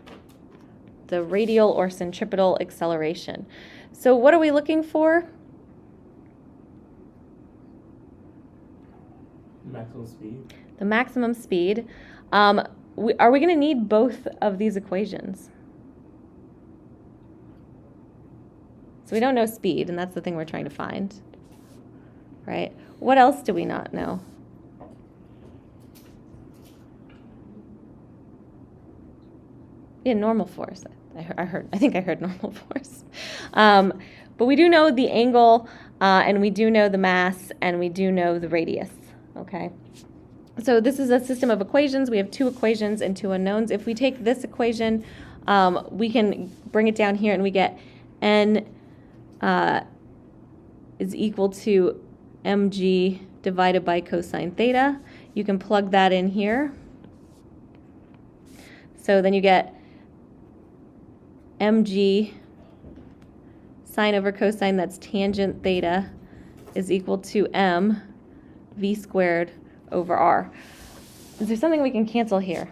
The radial or centripetal acceleration. So what are we looking for? Maximum speed. The maximum speed. Are we going to need both of these equations? So we don't know speed, and that's the thing we're trying to find, right? What else do we not know? Yeah, normal force. I think I heard normal force. But we do know the angle, and we do know the mass, and we do know the radius, okay? So this is a system of equations. We have 2 equations and 2 unknowns. If we take this equation, we can bring it down here, and we get n is equal to mg divided by cosine theta. You can plug that in here. So then you get mg sine over cosine, that's tangent theta, is equal to m v squared over r. Is there something we can cancel here?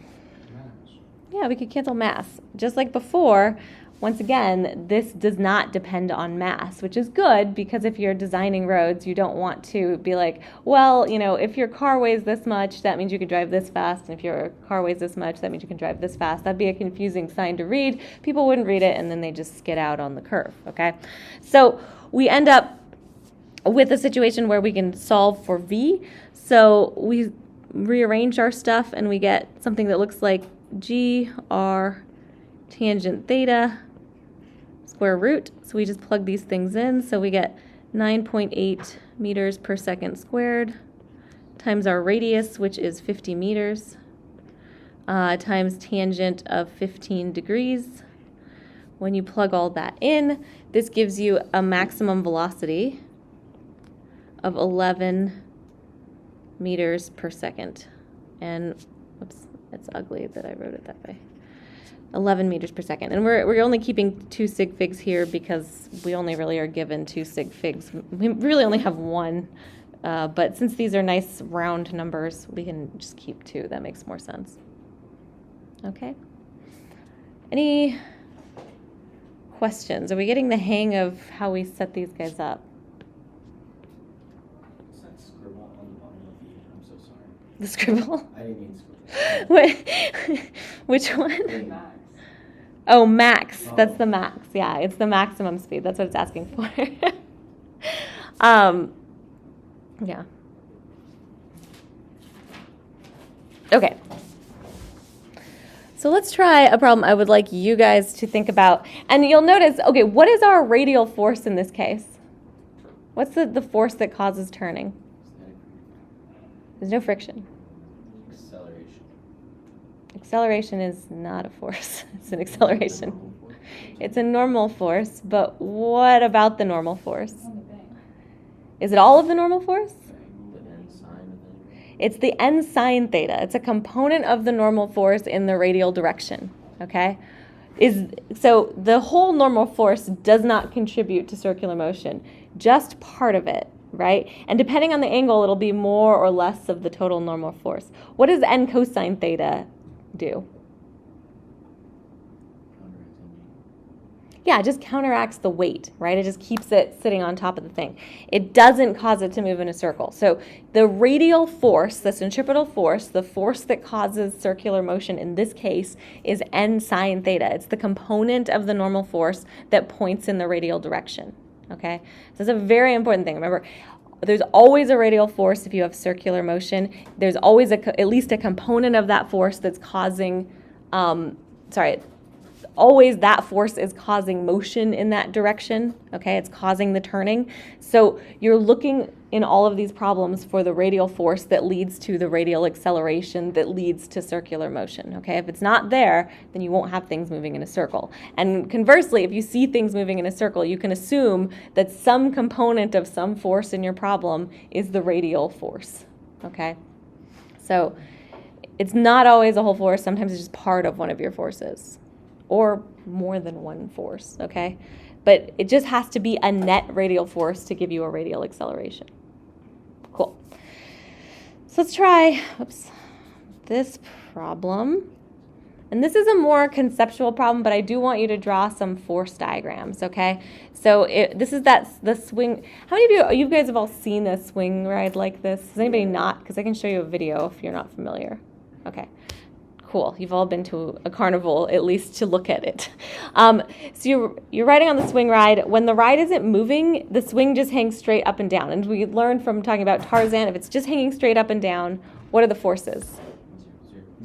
Yeah, we could cancel mass. Just like before, once again, this does not depend on mass, which is good because if you're designing roads, you don't want to be like, well, you know, if your car weighs this much, that means you can drive this fast. And if your car weighs this much, that means you can drive this fast. That'd be a confusing sign to read. People wouldn't read it, and then they just skid out on the curve, okay? So we end up with a situation where we can solve for v. So we rearrange our stuff, and we get something that looks like g r tangent theta square root. So we just plug these things in. So we get 9.8 meters per second squared times our radius, which is 50 meters, times tangent of 15 degrees. When you plug all that in, this gives you a maximum velocity of 11 meters per second. And, whoops, it's ugly that I wrote it that way. 11 meters per second. And we're only keeping 2 sig figs here because we only really are given 2 sig figs. We really only have 1, but since these are nice round numbers, we can just keep 2. That makes more sense. Okay. Any questions? Are we getting the hang of how we set these guys up? What's that scribble on the bottom of the E? I'm so sorry. The scribble? I didn't mean scribble. Which one? Max. Oh, max. That's the max. Yeah, it's the maximum speed. That's what it's asking for. Yeah. Okay. So let's try a problem I would like you guys to think about. And you'll notice, okay, what is our radial force in this case? What's the force that causes turning? There's no friction. Acceleration. Acceleration is not a force. It's an acceleration. It's a normal force, but what about the normal force? Only thing. Is it all of the normal force? The n sine of it. It's the n sine theta. It's a component of the normal force in the radial direction, okay? So the whole normal force does not contribute to circular motion, just part of it, right? And depending on the angle, it'll be more or less of the total normal force. What does n cosine theta do? Yeah, it just counteracts the weight, right? It just keeps it sitting on top of the thing. It doesn't cause it to move in a circle. So the radial force, the centripetal force, the force that causes circular motion in this case is n sine theta. It's the component of the normal force that points in the radial direction, okay? So it's a very important thing. Remember, there's always a radial force if you have circular motion. There's always at least a component of that force that's causing, always that force is causing motion in that direction, okay? It's causing the turning. So you're looking in all of these problems for the radial force that leads to the radial acceleration that leads to circular motion, okay? If it's not there, then you won't have things moving in a circle. And conversely, if you see things moving in a circle, you can assume that some component of some force in your problem is the radial force, okay? So it's not always a whole force. Sometimes it's just part of one of your forces or more than one force, okay? But it just has to be a net radial force to give you a radial acceleration. Cool. So let's try, this problem. And this is a more conceptual problem, but I do want you to draw some force diagrams, okay? So this is the swing. How many of you guys have all seen a swing ride like this? Does anybody not? Because I can show you a video if you're not familiar. Okay. Cool. You've all been to a carnival, at least to look at it. So you're riding on the swing ride. When the ride isn't moving, the swing just hangs straight up and down. And we learned from talking about Tarzan, if it's just hanging straight up and down, what are the forces?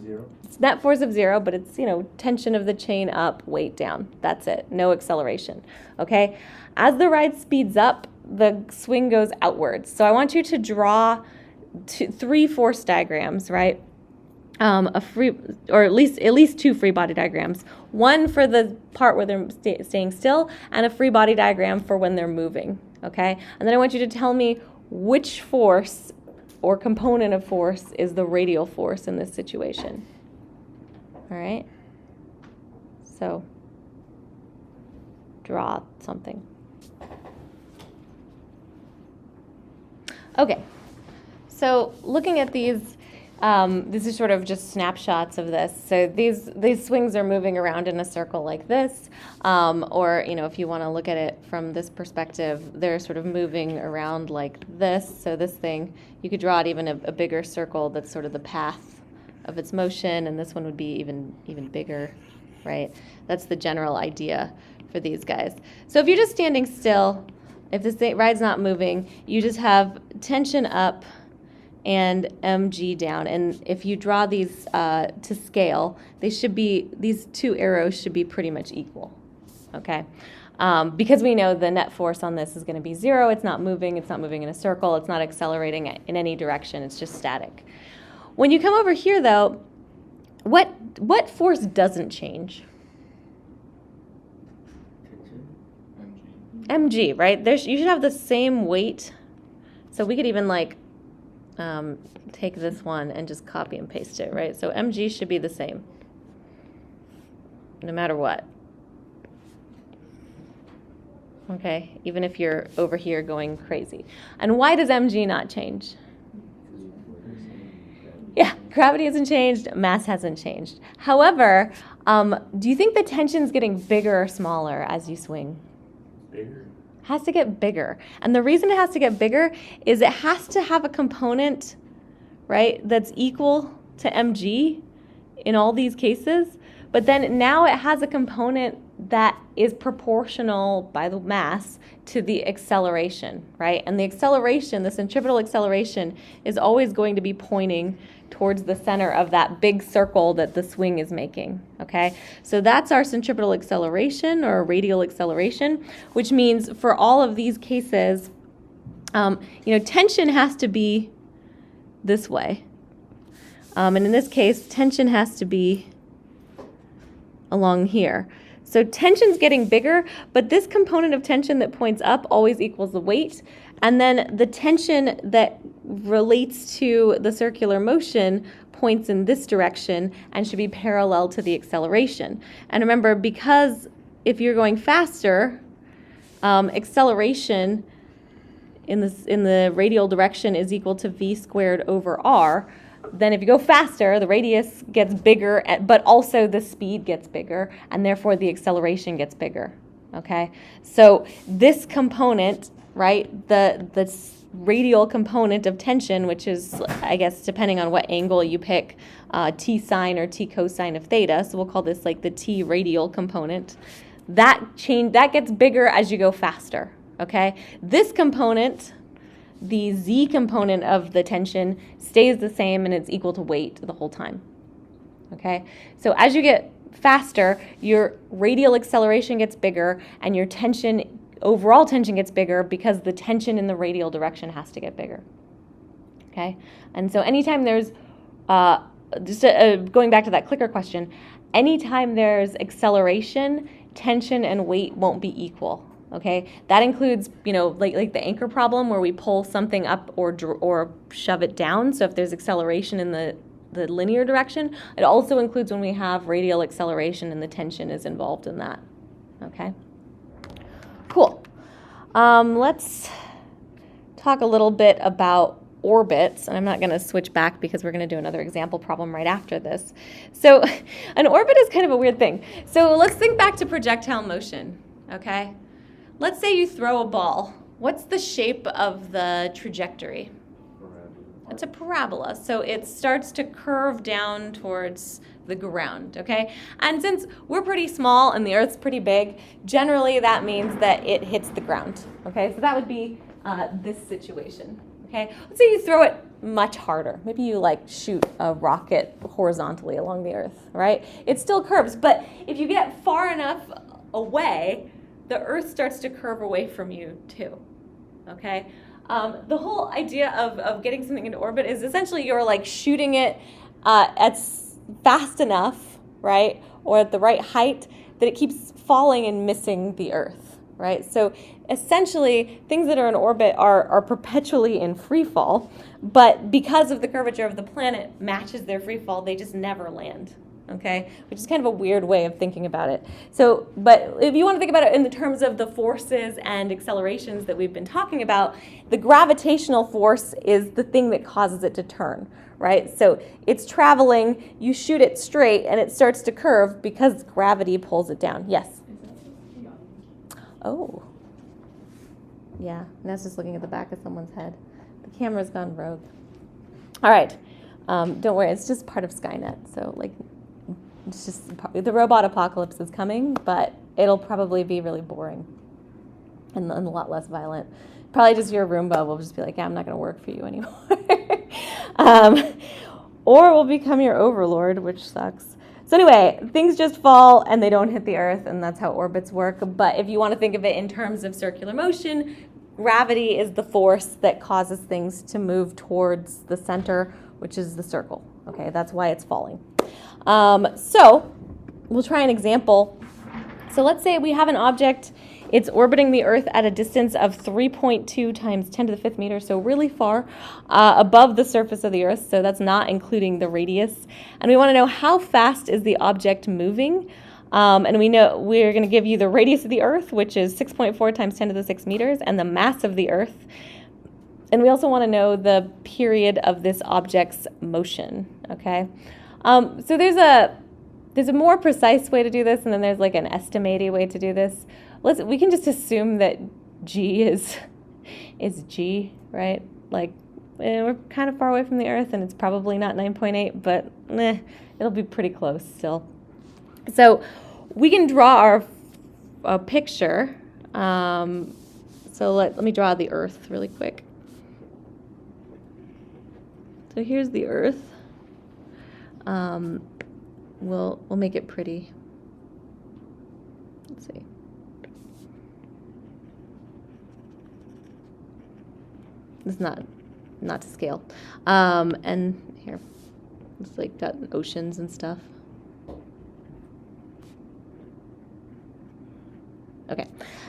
Zero. It's net force of 0, but it's, tension of the chain up, weight down. That's it. No acceleration. Okay? As the ride speeds up, the swing goes outwards. So I want you to draw 3 force diagrams, right? At least 2 free body diagrams. One for the part where they're staying still, and a free body diagram for when they're moving, okay? And then I want you to tell me which force or component of force is the radial force in this situation. All right? So, draw something. Okay. So, looking at these, this is sort of just snapshots of this. So these swings are moving around in a circle like this, or if you want to look at it from this perspective, they're sort of moving around like this. So this thing, you could draw it even a bigger circle that's sort of the path of its motion, and this one would be even bigger, right? That's the general idea for these guys. So if you're just standing still, if this ride's not moving, you just have tension up and mg down. And if you draw these to scale, these 2 arrows should be pretty much equal, okay? Because we know the net force on this is going to be 0. It's not moving in a circle. It's not accelerating in any direction. It's just static. When you come over here, though, what force doesn't change? Mg, right? You should have the same weight. So we could even take this one and just copy and paste it, right? So mg should be the same, no matter what. Okay, even if you're over here going crazy. And why does mg not change? Yeah, gravity hasn't changed, mass hasn't changed. However, do you think the tension's getting bigger or smaller as you swing? Bigger. Has to get bigger. And the reason it has to get bigger is it has to have a component, right, that's equal to mg in all these cases. But then now it has a component that is proportional by the mass to the acceleration, right? And the acceleration, the centripetal acceleration, is always going to be pointing towards the center of that big circle that the swing is making, okay? So that's our centripetal acceleration or radial acceleration, which means for all of these cases, tension has to be this way. And in this case, tension has to be along here. So tension's getting bigger, but this component of tension that points up always equals the weight. And then the tension that relates to the circular motion points in this direction and should be parallel to the acceleration. And remember, because if you're going faster, acceleration in the radial direction is equal to v squared over r. Then if you go faster, the radius gets bigger, but also the speed gets bigger, and therefore the acceleration gets bigger, okay? So this component, right, the radial component of tension, which is, I guess, depending on what angle you pick, t sine or t cosine of theta, so we'll call this like the t radial component, that gets bigger as you go faster, okay? This component, the z component of the tension, stays the same and it's equal to weight the whole time, okay? So as you get faster, your radial acceleration gets bigger, and your overall tension gets bigger because the tension in the radial direction has to get bigger. Okay? And so anytime there's, going back to that clicker question, anytime there's acceleration, tension and weight won't be equal. Okay? That includes, like the anchor problem where we pull something up or shove it down. So if there's acceleration in the linear direction, it also includes when we have radial acceleration and the tension is involved in that. Okay? Cool. Let's talk a little bit about orbits, and I'm not going to switch back because we're going to do another example problem right after this. So an orbit is kind of a weird thing. So let's think back to projectile motion, okay? Let's say you throw a ball. What's the shape of the trajectory? It's a parabola, so it starts to curve down towards the ground, okay? And since we're pretty small and the Earth's pretty big, generally that means that it hits the ground, okay? So that would be this situation, okay? Let's say you throw it much harder. Maybe you shoot a rocket horizontally along the Earth, right? It still curves, but if you get far enough away, the Earth starts to curve away from you too, okay? The whole idea of getting something into orbit is essentially you're shooting it at fast enough, right, or at the right height that it keeps falling and missing the Earth, right? So essentially, things that are in orbit are perpetually in free fall, but because of the curvature of the planet matches their free fall, they just never land. Okay, which is kind of a weird way of thinking about it. So, but if you want to think about it in the terms of the forces and accelerations that we've been talking about, the gravitational force is the thing that causes it to turn, right? So it's traveling, you shoot it straight, and it starts to curve because gravity pulls it down. Yes? Oh. Yeah, Ness just looking at the back of someone's head. The camera's gone rogue. All right. Don't worry, it's just part of Skynet. So, it's just the robot apocalypse is coming, but it'll probably be really boring and a lot less violent. Probably just your Roomba will just be like, yeah, I'm not going to work for you anymore. Or will become your overlord, which sucks. So anyway, things just fall and they don't hit the Earth, and that's how orbits work. But if you want to think of it in terms of circular motion, gravity is the force that causes things to move towards the center, which is the circle. Okay, that's why it's falling. So we'll try an example. So let's say we have an object. It's orbiting the Earth at a distance of 3.2 times 10 to the 5th meter, so really far above the surface of the Earth. So that's not including the radius. And we want to know how fast is the object moving. And we know we're going to give you the radius of the Earth, which is 6.4 times 10 to the 6 meters, and the mass of the Earth. And we also want to know the period of this object's motion, okay? So there's a more precise way to do this, and then there's an estimated way to do this. We can just assume that G is G, right? We're kind of far away from the Earth, and it's probably not 9.8, but it'll be pretty close still. So we can draw our picture. So let me draw the Earth really quick. So here's the Earth. We'll make it pretty. Let's see. It's not to scale. And here, it's got oceans and stuff. Okay,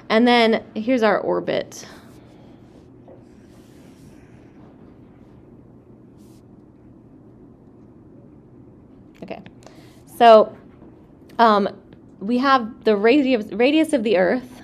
and then here's our orbit. Okay, so we have the radius of the Earth,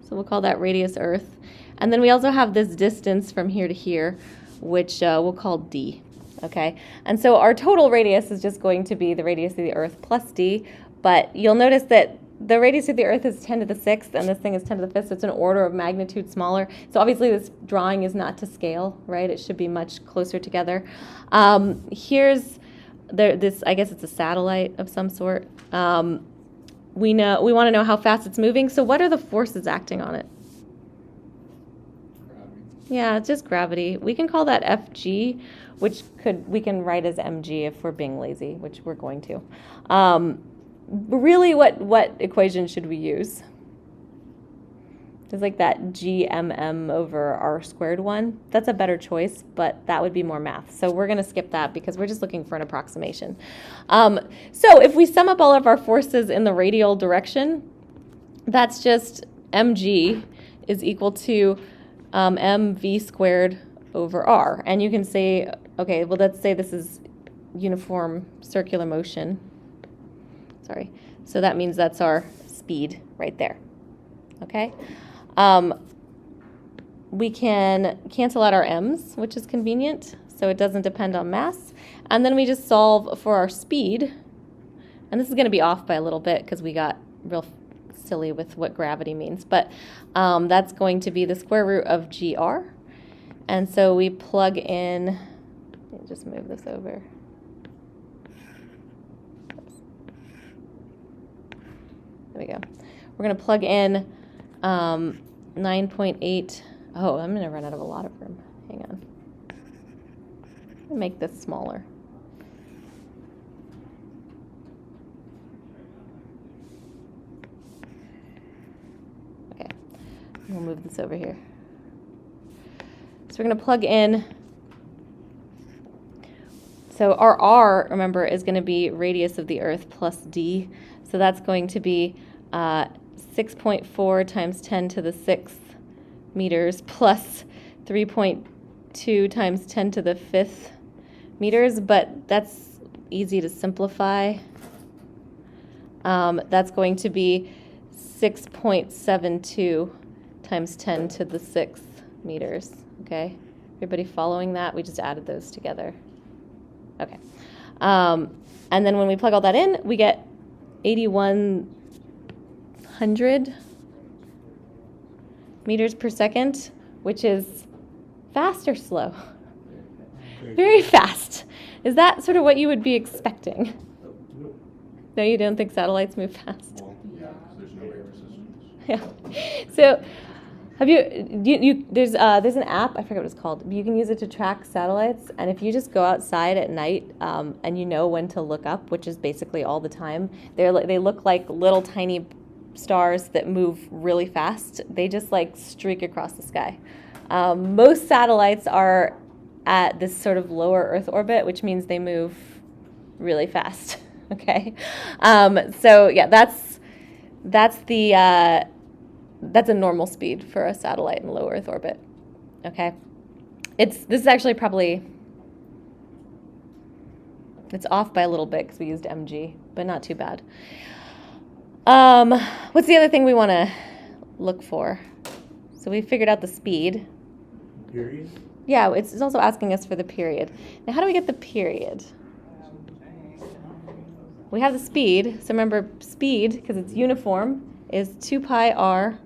so we'll call that radius Earth, and then we also have this distance from here to here, which we'll call d, okay? And so our total radius is just going to be the radius of the Earth plus d, but you'll notice that the radius of the Earth is 10 to the 6th, and this thing is 10 to the 5th, so it's an order of magnitude smaller. So obviously this drawing is not to scale, right? It should be much closer together. Here's this, I guess it's a satellite of some sort. We want to know how fast it's moving. So what are the forces acting on it? Gravity. Yeah, it's just gravity. We can call that Fg, which we can write as mg if we're being lazy, which we're going to. really, what equation should we use? It's like that GMM over R squared one. That's a better choice, but that would be more math. So we're going to skip that because we're just looking for an approximation. So if we sum up all of our forces in the radial direction, that's just mg is equal to mv squared over r. And you can say, okay, well, let's say this is uniform circular motion. Sorry. So that means that's our speed right there. Okay? We can cancel out our m's, which is convenient, so it doesn't depend on mass. And then we just solve for our speed. And this is going to be off by a little bit because we got real silly with what gravity means. But that's going to be the square root of gr. And so we plug in, let me just move this over. There we go. We're going to plug in 9.8. Oh, I'm going to run out of a lot of room. Hang on. I'm going to make this smaller. Okay. We'll move this over here. So we're going to plug in. So our R, remember, is going to be radius of the Earth plus d. So that's going to be 6.4 times 10 to the 6th meters plus 3.2 times 10 to the 5th meters, but that's easy to simplify. That's going to be 6.72 times 10 to the 6th meters, okay? Everybody following that? We just added those together. Okay. And then when we plug all that in, we get 8,100 meters per second, which is fast or slow? Very fast. Is that sort of what you would be expecting? No, you don't think satellites move fast? Well, yeah, 'cause there's no air resistance. Yeah. So, have you there's an app, I forget what it's called. You can use it to track satellites, and if you just go outside at night and you know when to look up, which is basically all the time, they look like little tiny stars that move really fast. They just like streak across the sky. Most satellites are at this sort of lower Earth orbit, which means they move really fast. Okay, so yeah, that's a normal speed for a satellite in low Earth orbit. Okay, this is actually probably, it's off by a little bit because we used mg, but not too bad. What's the other thing we want to look for? So we figured out the speed. Period? Yeah, it's also asking us for the period. Now, how do we get the period? We have the speed. So remember, speed, because it's uniform, is 2 pi r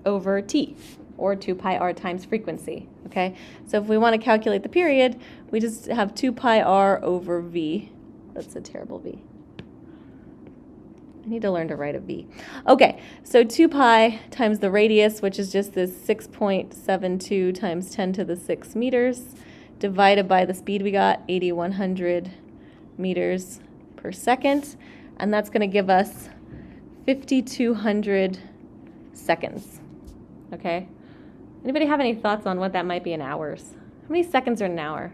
over t, or 2 pi r times frequency. Okay? So if we want to calculate the period, we just have 2 pi r over v. That's a terrible v. I need to learn to write a v. Okay, so 2 pi times the radius, which is just this 6.72 times 10 to the 6 meters, divided by the speed we got, 8,100 meters per second, and that's going to give us 5,200 seconds. Okay? Anybody have any thoughts on what that might be in hours? How many seconds are in an hour?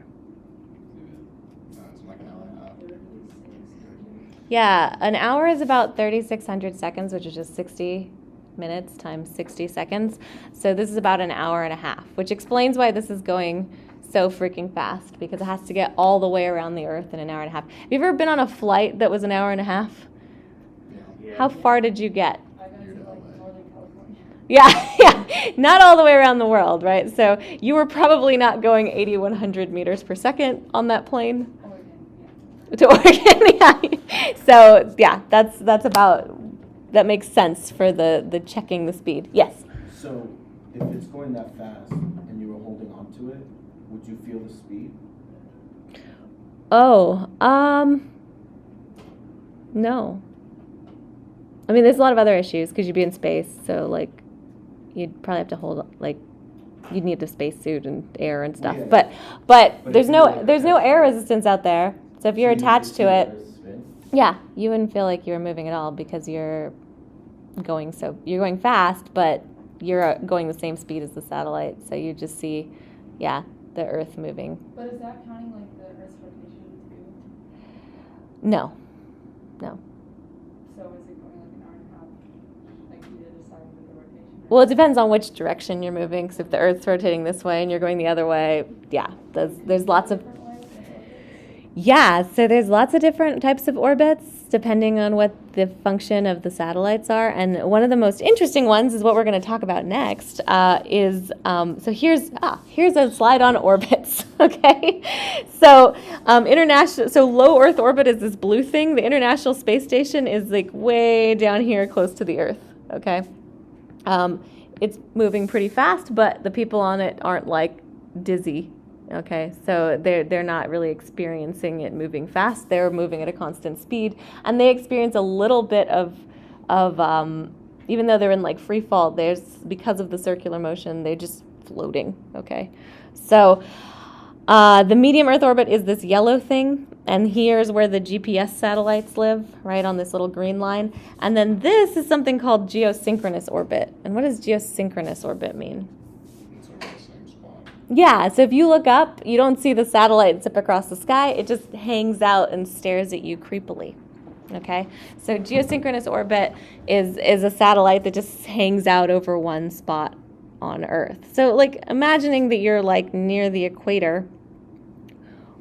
It's like an hour and a half. Yeah, an hour is about 3,600 seconds, which is just 60 minutes times 60 seconds. So this is about an hour and a half, which explains why this is going so freaking fast, because it has to get all the way around the Earth in an hour and a half. Have you ever been on a flight that was an hour and a half? Yeah. How far did you get? I got to like Northern California. Yeah, not all the way around the world, right? So you were probably not going 8,100 meters per second on that plane. Oregon, yeah. To Oregon, yeah. So yeah, that's about, that makes sense for the checking the speed. Yes. So if it's going that fast and you were holding on to it, would you feel the speed? Oh, no. I mean, there's a lot of other issues because you'd be in space, so like you'd probably have to hold, like you'd need a spacesuit and air and stuff. Yeah. But But there's if you were no air attached to it- resistance out there. So if you're So you attached could to see it, the spin? Yeah, you wouldn't feel like you were moving at all because you're going fast, but you're going the same speed as the satellite, so you just see, yeah, the Earth moving. But is that counting like the Earth's rotation too? No. So is it going like an hour and a half, like either side of the rotation? Well, it depends on which direction you're moving. So if the Earth's rotating this way and you're going the other way, yeah, there's lots of Different ways, like orbits? Yeah, so there's lots of different types of orbits depending on what the function of the satellites are. And one of the most interesting ones is what we're going to talk about next. So here's a slide on orbits. Okay, so low Earth orbit is this blue thing. The International Space Station is like way down here, close to the Earth. Okay, it's moving pretty fast, but the people on it aren't like dizzy. Okay, so they're not really experiencing it moving fast. They're moving at a constant speed, and they experience a little bit of even though they're in like free fall, because of the circular motion, they're just floating. Okay, so the medium Earth orbit is this yellow thing, and here's where the GPS satellites live, right on this little green line. And then this is something called geosynchronous orbit. And what does geosynchronous orbit mean? It's over the same spot. Yeah, so if you look up, you don't see the satellite zip across the sky. It just hangs out and stares at you creepily. Okay, so geosynchronous orbit is a satellite that just hangs out over one spot on Earth. So like imagining that you're like near the equator,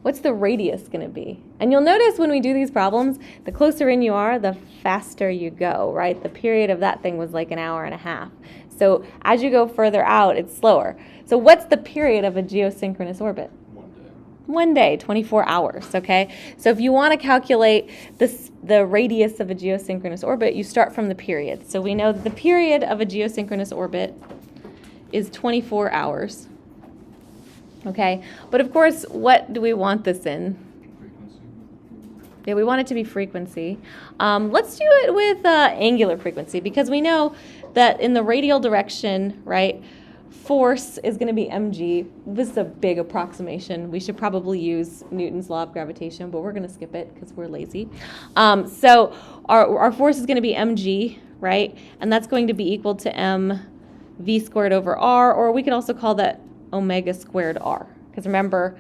what's the radius going to be? And you'll notice when we do these problems, the closer in you are, the faster you go, right? The period of that thing was like an hour and a half. So as you go further out, it's slower. So what's the period of a geosynchronous orbit? 1 day. 1 day, 24 hours, okay? So if you want to calculate the radius of a geosynchronous orbit, you start from the period. So we know that the period of a geosynchronous orbit is 24 hours, okay? But of course, what do we want this in? Frequency. Yeah, we want it to be frequency. Let's do it with angular frequency, because we know that in the radial direction, right, force is going to be mg. This is a big approximation. We should probably use Newton's law of gravitation, but we're going to skip it because we're lazy. So our force is going to be mg, right? And that's going to be equal to mv squared over r, or we could also call that omega squared r. Because remember,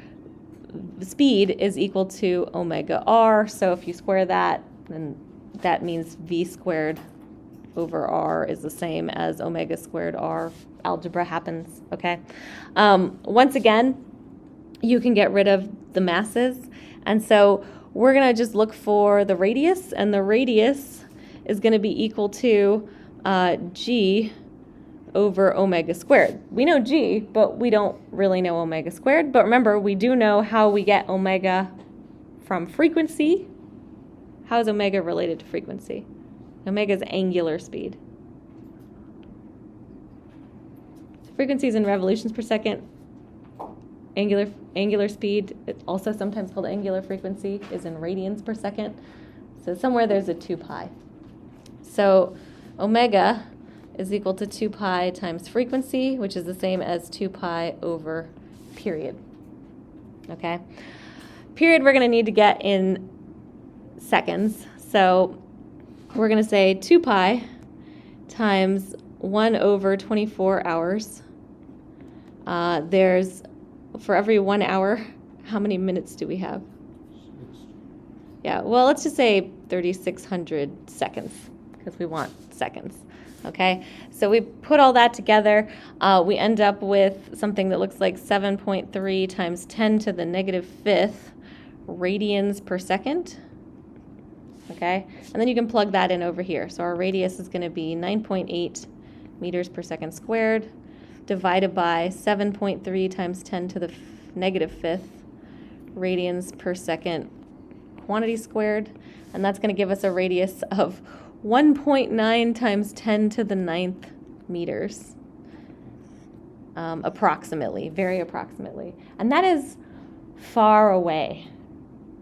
speed is equal to omega r. So if you square that, then that means v squared over r is the same as omega squared r. Algebra happens, okay? Once again, you can get rid of the masses. And so we're going to just look for the radius, and the radius is going to be equal to g over omega squared. We know g, but we don't really know omega squared. But remember, we do know how we get omega from frequency. How is omega related to frequency? Omega is angular speed. Frequency is in revolutions per second. Angular speed, also sometimes called angular frequency, is in radians per second. So somewhere there's a 2 pi. So omega is equal to 2 pi times frequency, which is the same as 2 pi over period. Okay? Period we're going to need to get in seconds. So we're going to say 2 pi times 1 over 24 hours. For every 1 hour, how many minutes do we have? 6. Yeah, well, let's just say 3,600 seconds, because we want seconds, okay? So we put all that together. We end up with something that looks like 7.3 times 10 to the negative 5th radians per second, okay? And then you can plug that in over here. So our radius is going to be 9.8 meters per second squared, divided by 7.3 times 10 to the negative 5th radians per second quantity squared. And that's going to give us a radius of 1.9 times 10 to the 9th meters. Approximately, very approximately. And that is far away.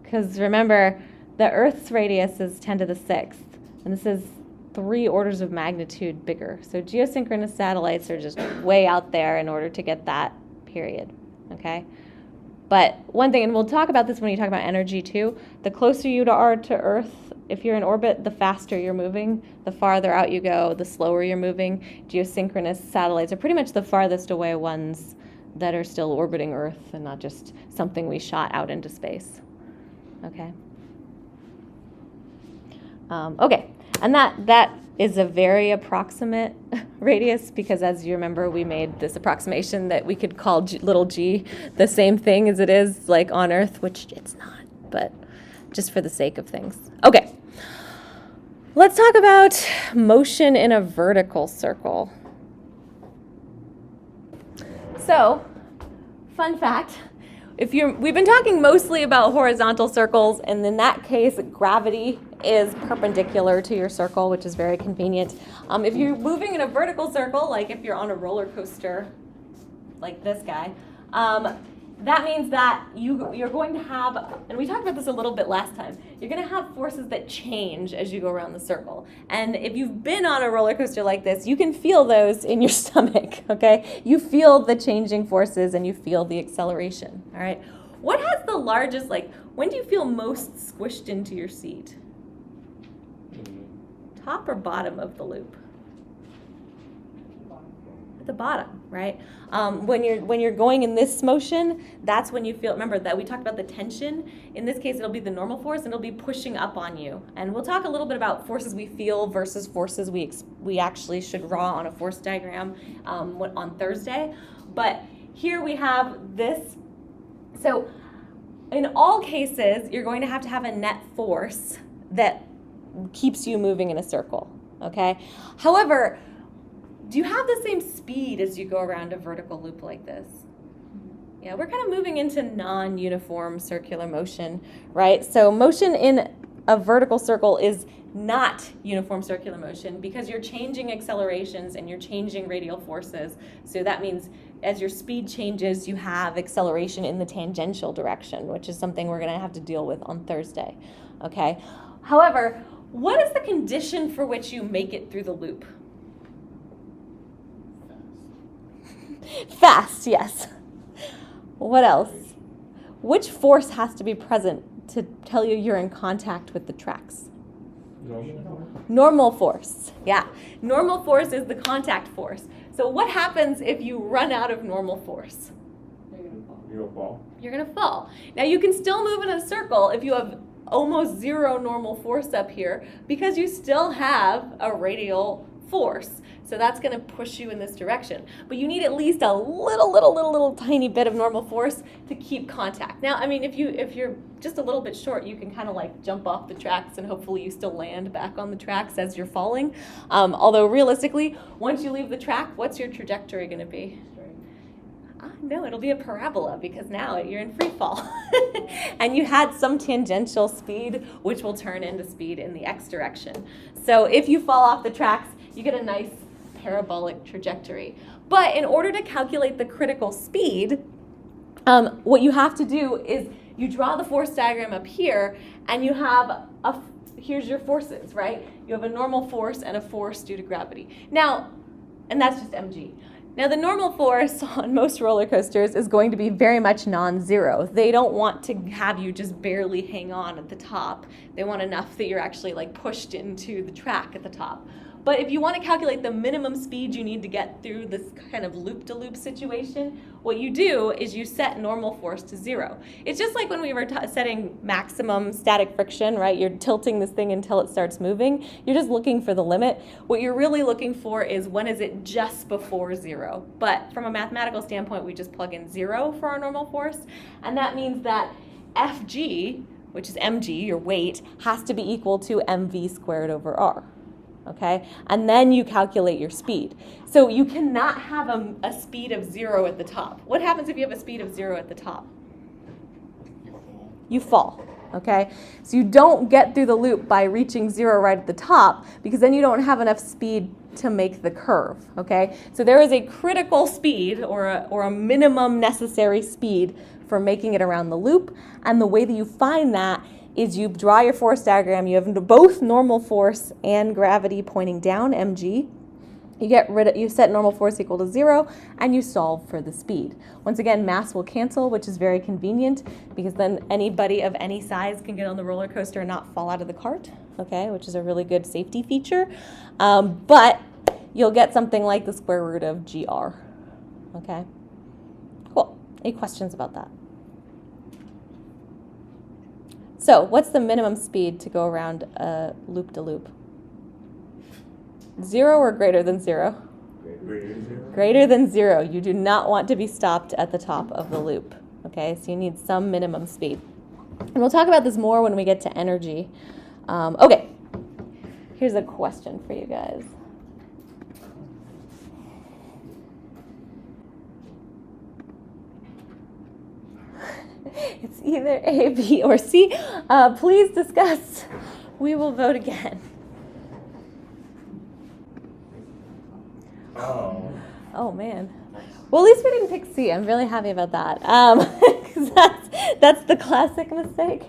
Because remember, the Earth's radius is 10 to the 6th. And this is 3 orders of magnitude bigger. So geosynchronous satellites are just way out there in order to get that period, okay? But one thing, and we'll talk about this when you talk about energy too, the closer you are to Earth If you're in orbit, the faster you're moving, the farther out you go, the slower you're moving. Geosynchronous satellites are pretty much the farthest away ones that are still orbiting Earth and not just something we shot out into space. Okay. Okay, and that is a very approximate radius because, as you remember, we made this approximation that we could call little g the same thing as it is like on Earth, which it's not, but just for the sake of things. Okay, let's talk about motion in a vertical circle. So, fun fact. We've been talking mostly about horizontal circles, and in that case, gravity is perpendicular to your circle, which is very convenient. If you're moving in a vertical circle, like if you're on a roller coaster, like this guy, that means that you're going to have, and we talked about this a little bit last time, you're going to have forces that change as you go around the circle. And if you've been on a roller coaster like this, you can feel those in your stomach, okay? You feel the changing forces and you feel the acceleration, all right? What has the largest, when do you feel most squished into your seat? Top or bottom of the loop? At the bottom, right? When you're going in this motion, that's when you feel, remember that we talked about the tension. In this case, it'll be the normal force and it'll be pushing up on you. And we'll talk a little bit about forces we feel versus forces we actually should draw on a force diagram on Thursday. But here we have this. So in all cases, you're going to have a net force that keeps you moving in a circle, okay? However, do you have the same speed as you go around a vertical loop like this? Yeah, we're kind of moving into non-uniform circular motion, right? So motion in a vertical circle is not uniform circular motion because you're changing accelerations and you're changing radial forces. So that means as your speed changes, you have acceleration in the tangential direction, which is something we're going to have to deal with on Thursday, okay? However, what is the condition for which you make it through the loop? Fast, yes. What else? Which force has to be present to tell you you're in contact with the tracks? Normal force, yeah. Normal force is the contact force. So what happens if you run out of normal force? You'll fall. You're going to fall. Now you can still move in a circle if you have almost zero normal force up here because you still have a radial force. So that's going to push you in this direction. But you need at least a little tiny bit of normal force to keep contact. Now, I mean, if you're just a little bit short, you can kind of jump off the tracks and hopefully you still land back on the tracks as you're falling. Although realistically, once you leave the track, what's your trajectory going to be? No, it'll be a parabola because now you're in free fall. And you had some tangential speed, which will turn into speed in the x direction. So if you fall off the tracks, you get a nice parabolic trajectory. But in order to calculate the critical speed, what you have to do is you draw the force diagram up here, and you have here's your forces, right? You have a normal force and a force due to gravity. Now, and that's just mg. Now, the normal force on most roller coasters is going to be very much non-zero. They don't want to have you just barely hang on at the top. They want enough that you're actually pushed into the track at the top. But if you want to calculate the minimum speed you need to get through this kind of loop-to-loop situation, what you do is you set normal force to 0. It's just like when we were setting maximum static friction, right? You're tilting this thing until it starts moving. You're just looking for the limit. What you're really looking for is when is it just before 0. But from a mathematical standpoint, we just plug in 0 for our normal force. And that means that Fg, which is mg, your weight, has to be equal to mv squared over r. Okay, and then you calculate your speed. So you cannot have a speed of 0 at the top. What happens if you have a speed of 0 at the top? You fall. Okay, so you don't get through the loop by reaching 0 right at the top because then you don't have enough speed to make the curve. Okay, so there is a critical speed or a minimum necessary speed for making it around the loop, and the way that you find that is you draw your force diagram. You have both normal force and gravity pointing down, mg. You set normal force equal to 0, and you solve for the speed. Once again, mass will cancel, which is very convenient because then anybody of any size can get on the roller coaster and not fall out of the cart. okay, which is a really good safety feature. But you'll get something like the square root of GR, okay? Cool. Any questions about that? So what's the minimum speed to go around a loop-de-loop? 0 or greater than 0? Greater than 0. Greater than 0. You do not want to be stopped at the top of the loop, okay? So you need some minimum speed. And we'll talk about this more when we get to energy. Okay, here's a question for you guys. It's either A, B, or C. Please discuss. We will vote again. Oh, man. Well, at least we didn't pick C. I'm really happy about that. 'Cause that's the classic mistake.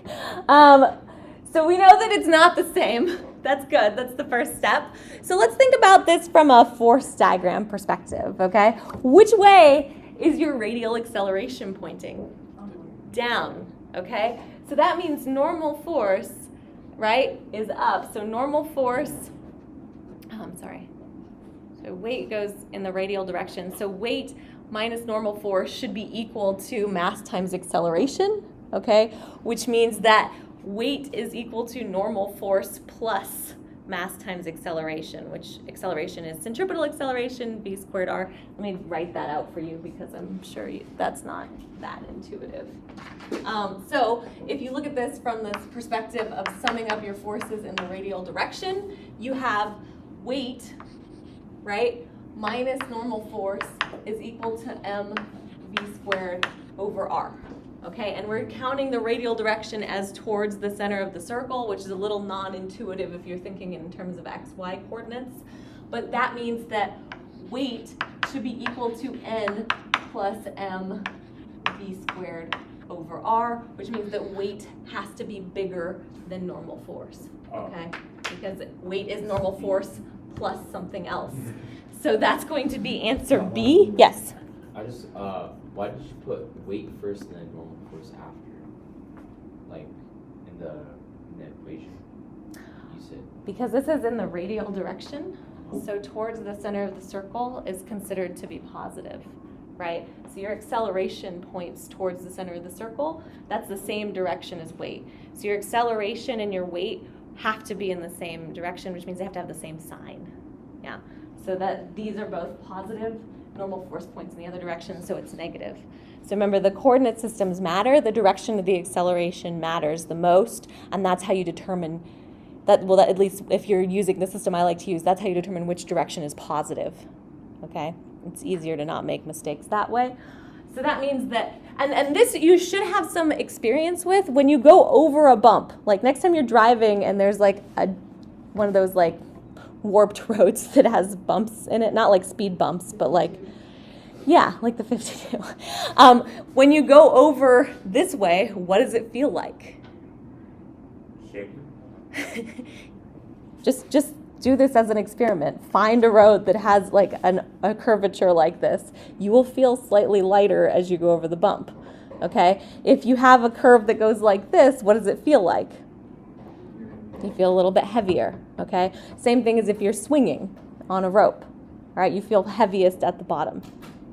So we know that it's not the same. That's good. That's the first step. So let's think about this from a force diagram perspective, okay? Which way is your radial acceleration pointing? Down, okay? So that means normal force, right, is up. So normal force, So weight goes in the radial direction. So weight minus normal force should be equal to mass times acceleration, okay? Which means that weight is equal to normal force plus mass times acceleration, which acceleration is centripetal acceleration, v squared r. Let me write that out for you because I'm sure that's not that intuitive. So if you look at this from the perspective of summing up your forces in the radial direction, you have weight, right, minus normal force is equal to mv squared over r. Okay, and we're counting the radial direction as towards the center of the circle, which is a little non-intuitive if you're thinking in terms of x-y coordinates. But that means that weight should be equal to n plus m v squared over r, which means that weight has to be bigger than normal force, okay? Because weight is normal force plus something else. So that's going to be answer B. Yes? Why did you put weight first and then normal force after? Like, in the equation, you said. Because this is in the radial direction, so towards the center of the circle is considered to be positive, right? So your acceleration points towards the center of the circle. That's the same direction as weight. So your acceleration and your weight have to be in the same direction, which means they have to have the same sign. Yeah. So that these are both positive. Normal force points in the other direction, so it's negative. So remember, the coordinate systems matter. The direction of the acceleration matters the most, and that's how you determine that, well, that at least if you're using the system I like to use, that's how you determine which direction is positive, okay? It's easier to not make mistakes that way. So that means that, and this you should have some experience with when you go over a bump. Like next time you're driving and there's like one of those like warped roads that has bumps in it, not like speed bumps, but like, yeah, like the 52. When you go over this way, what does it feel like? Shaky. Just do this as an experiment. Find a road that has like a curvature like this. You will feel slightly lighter as you go over the bump, okay? If you have a curve that goes like this, what does it feel like? You feel a little bit heavier, okay? Same thing as if you're swinging on a rope, all right? You feel heaviest at the bottom.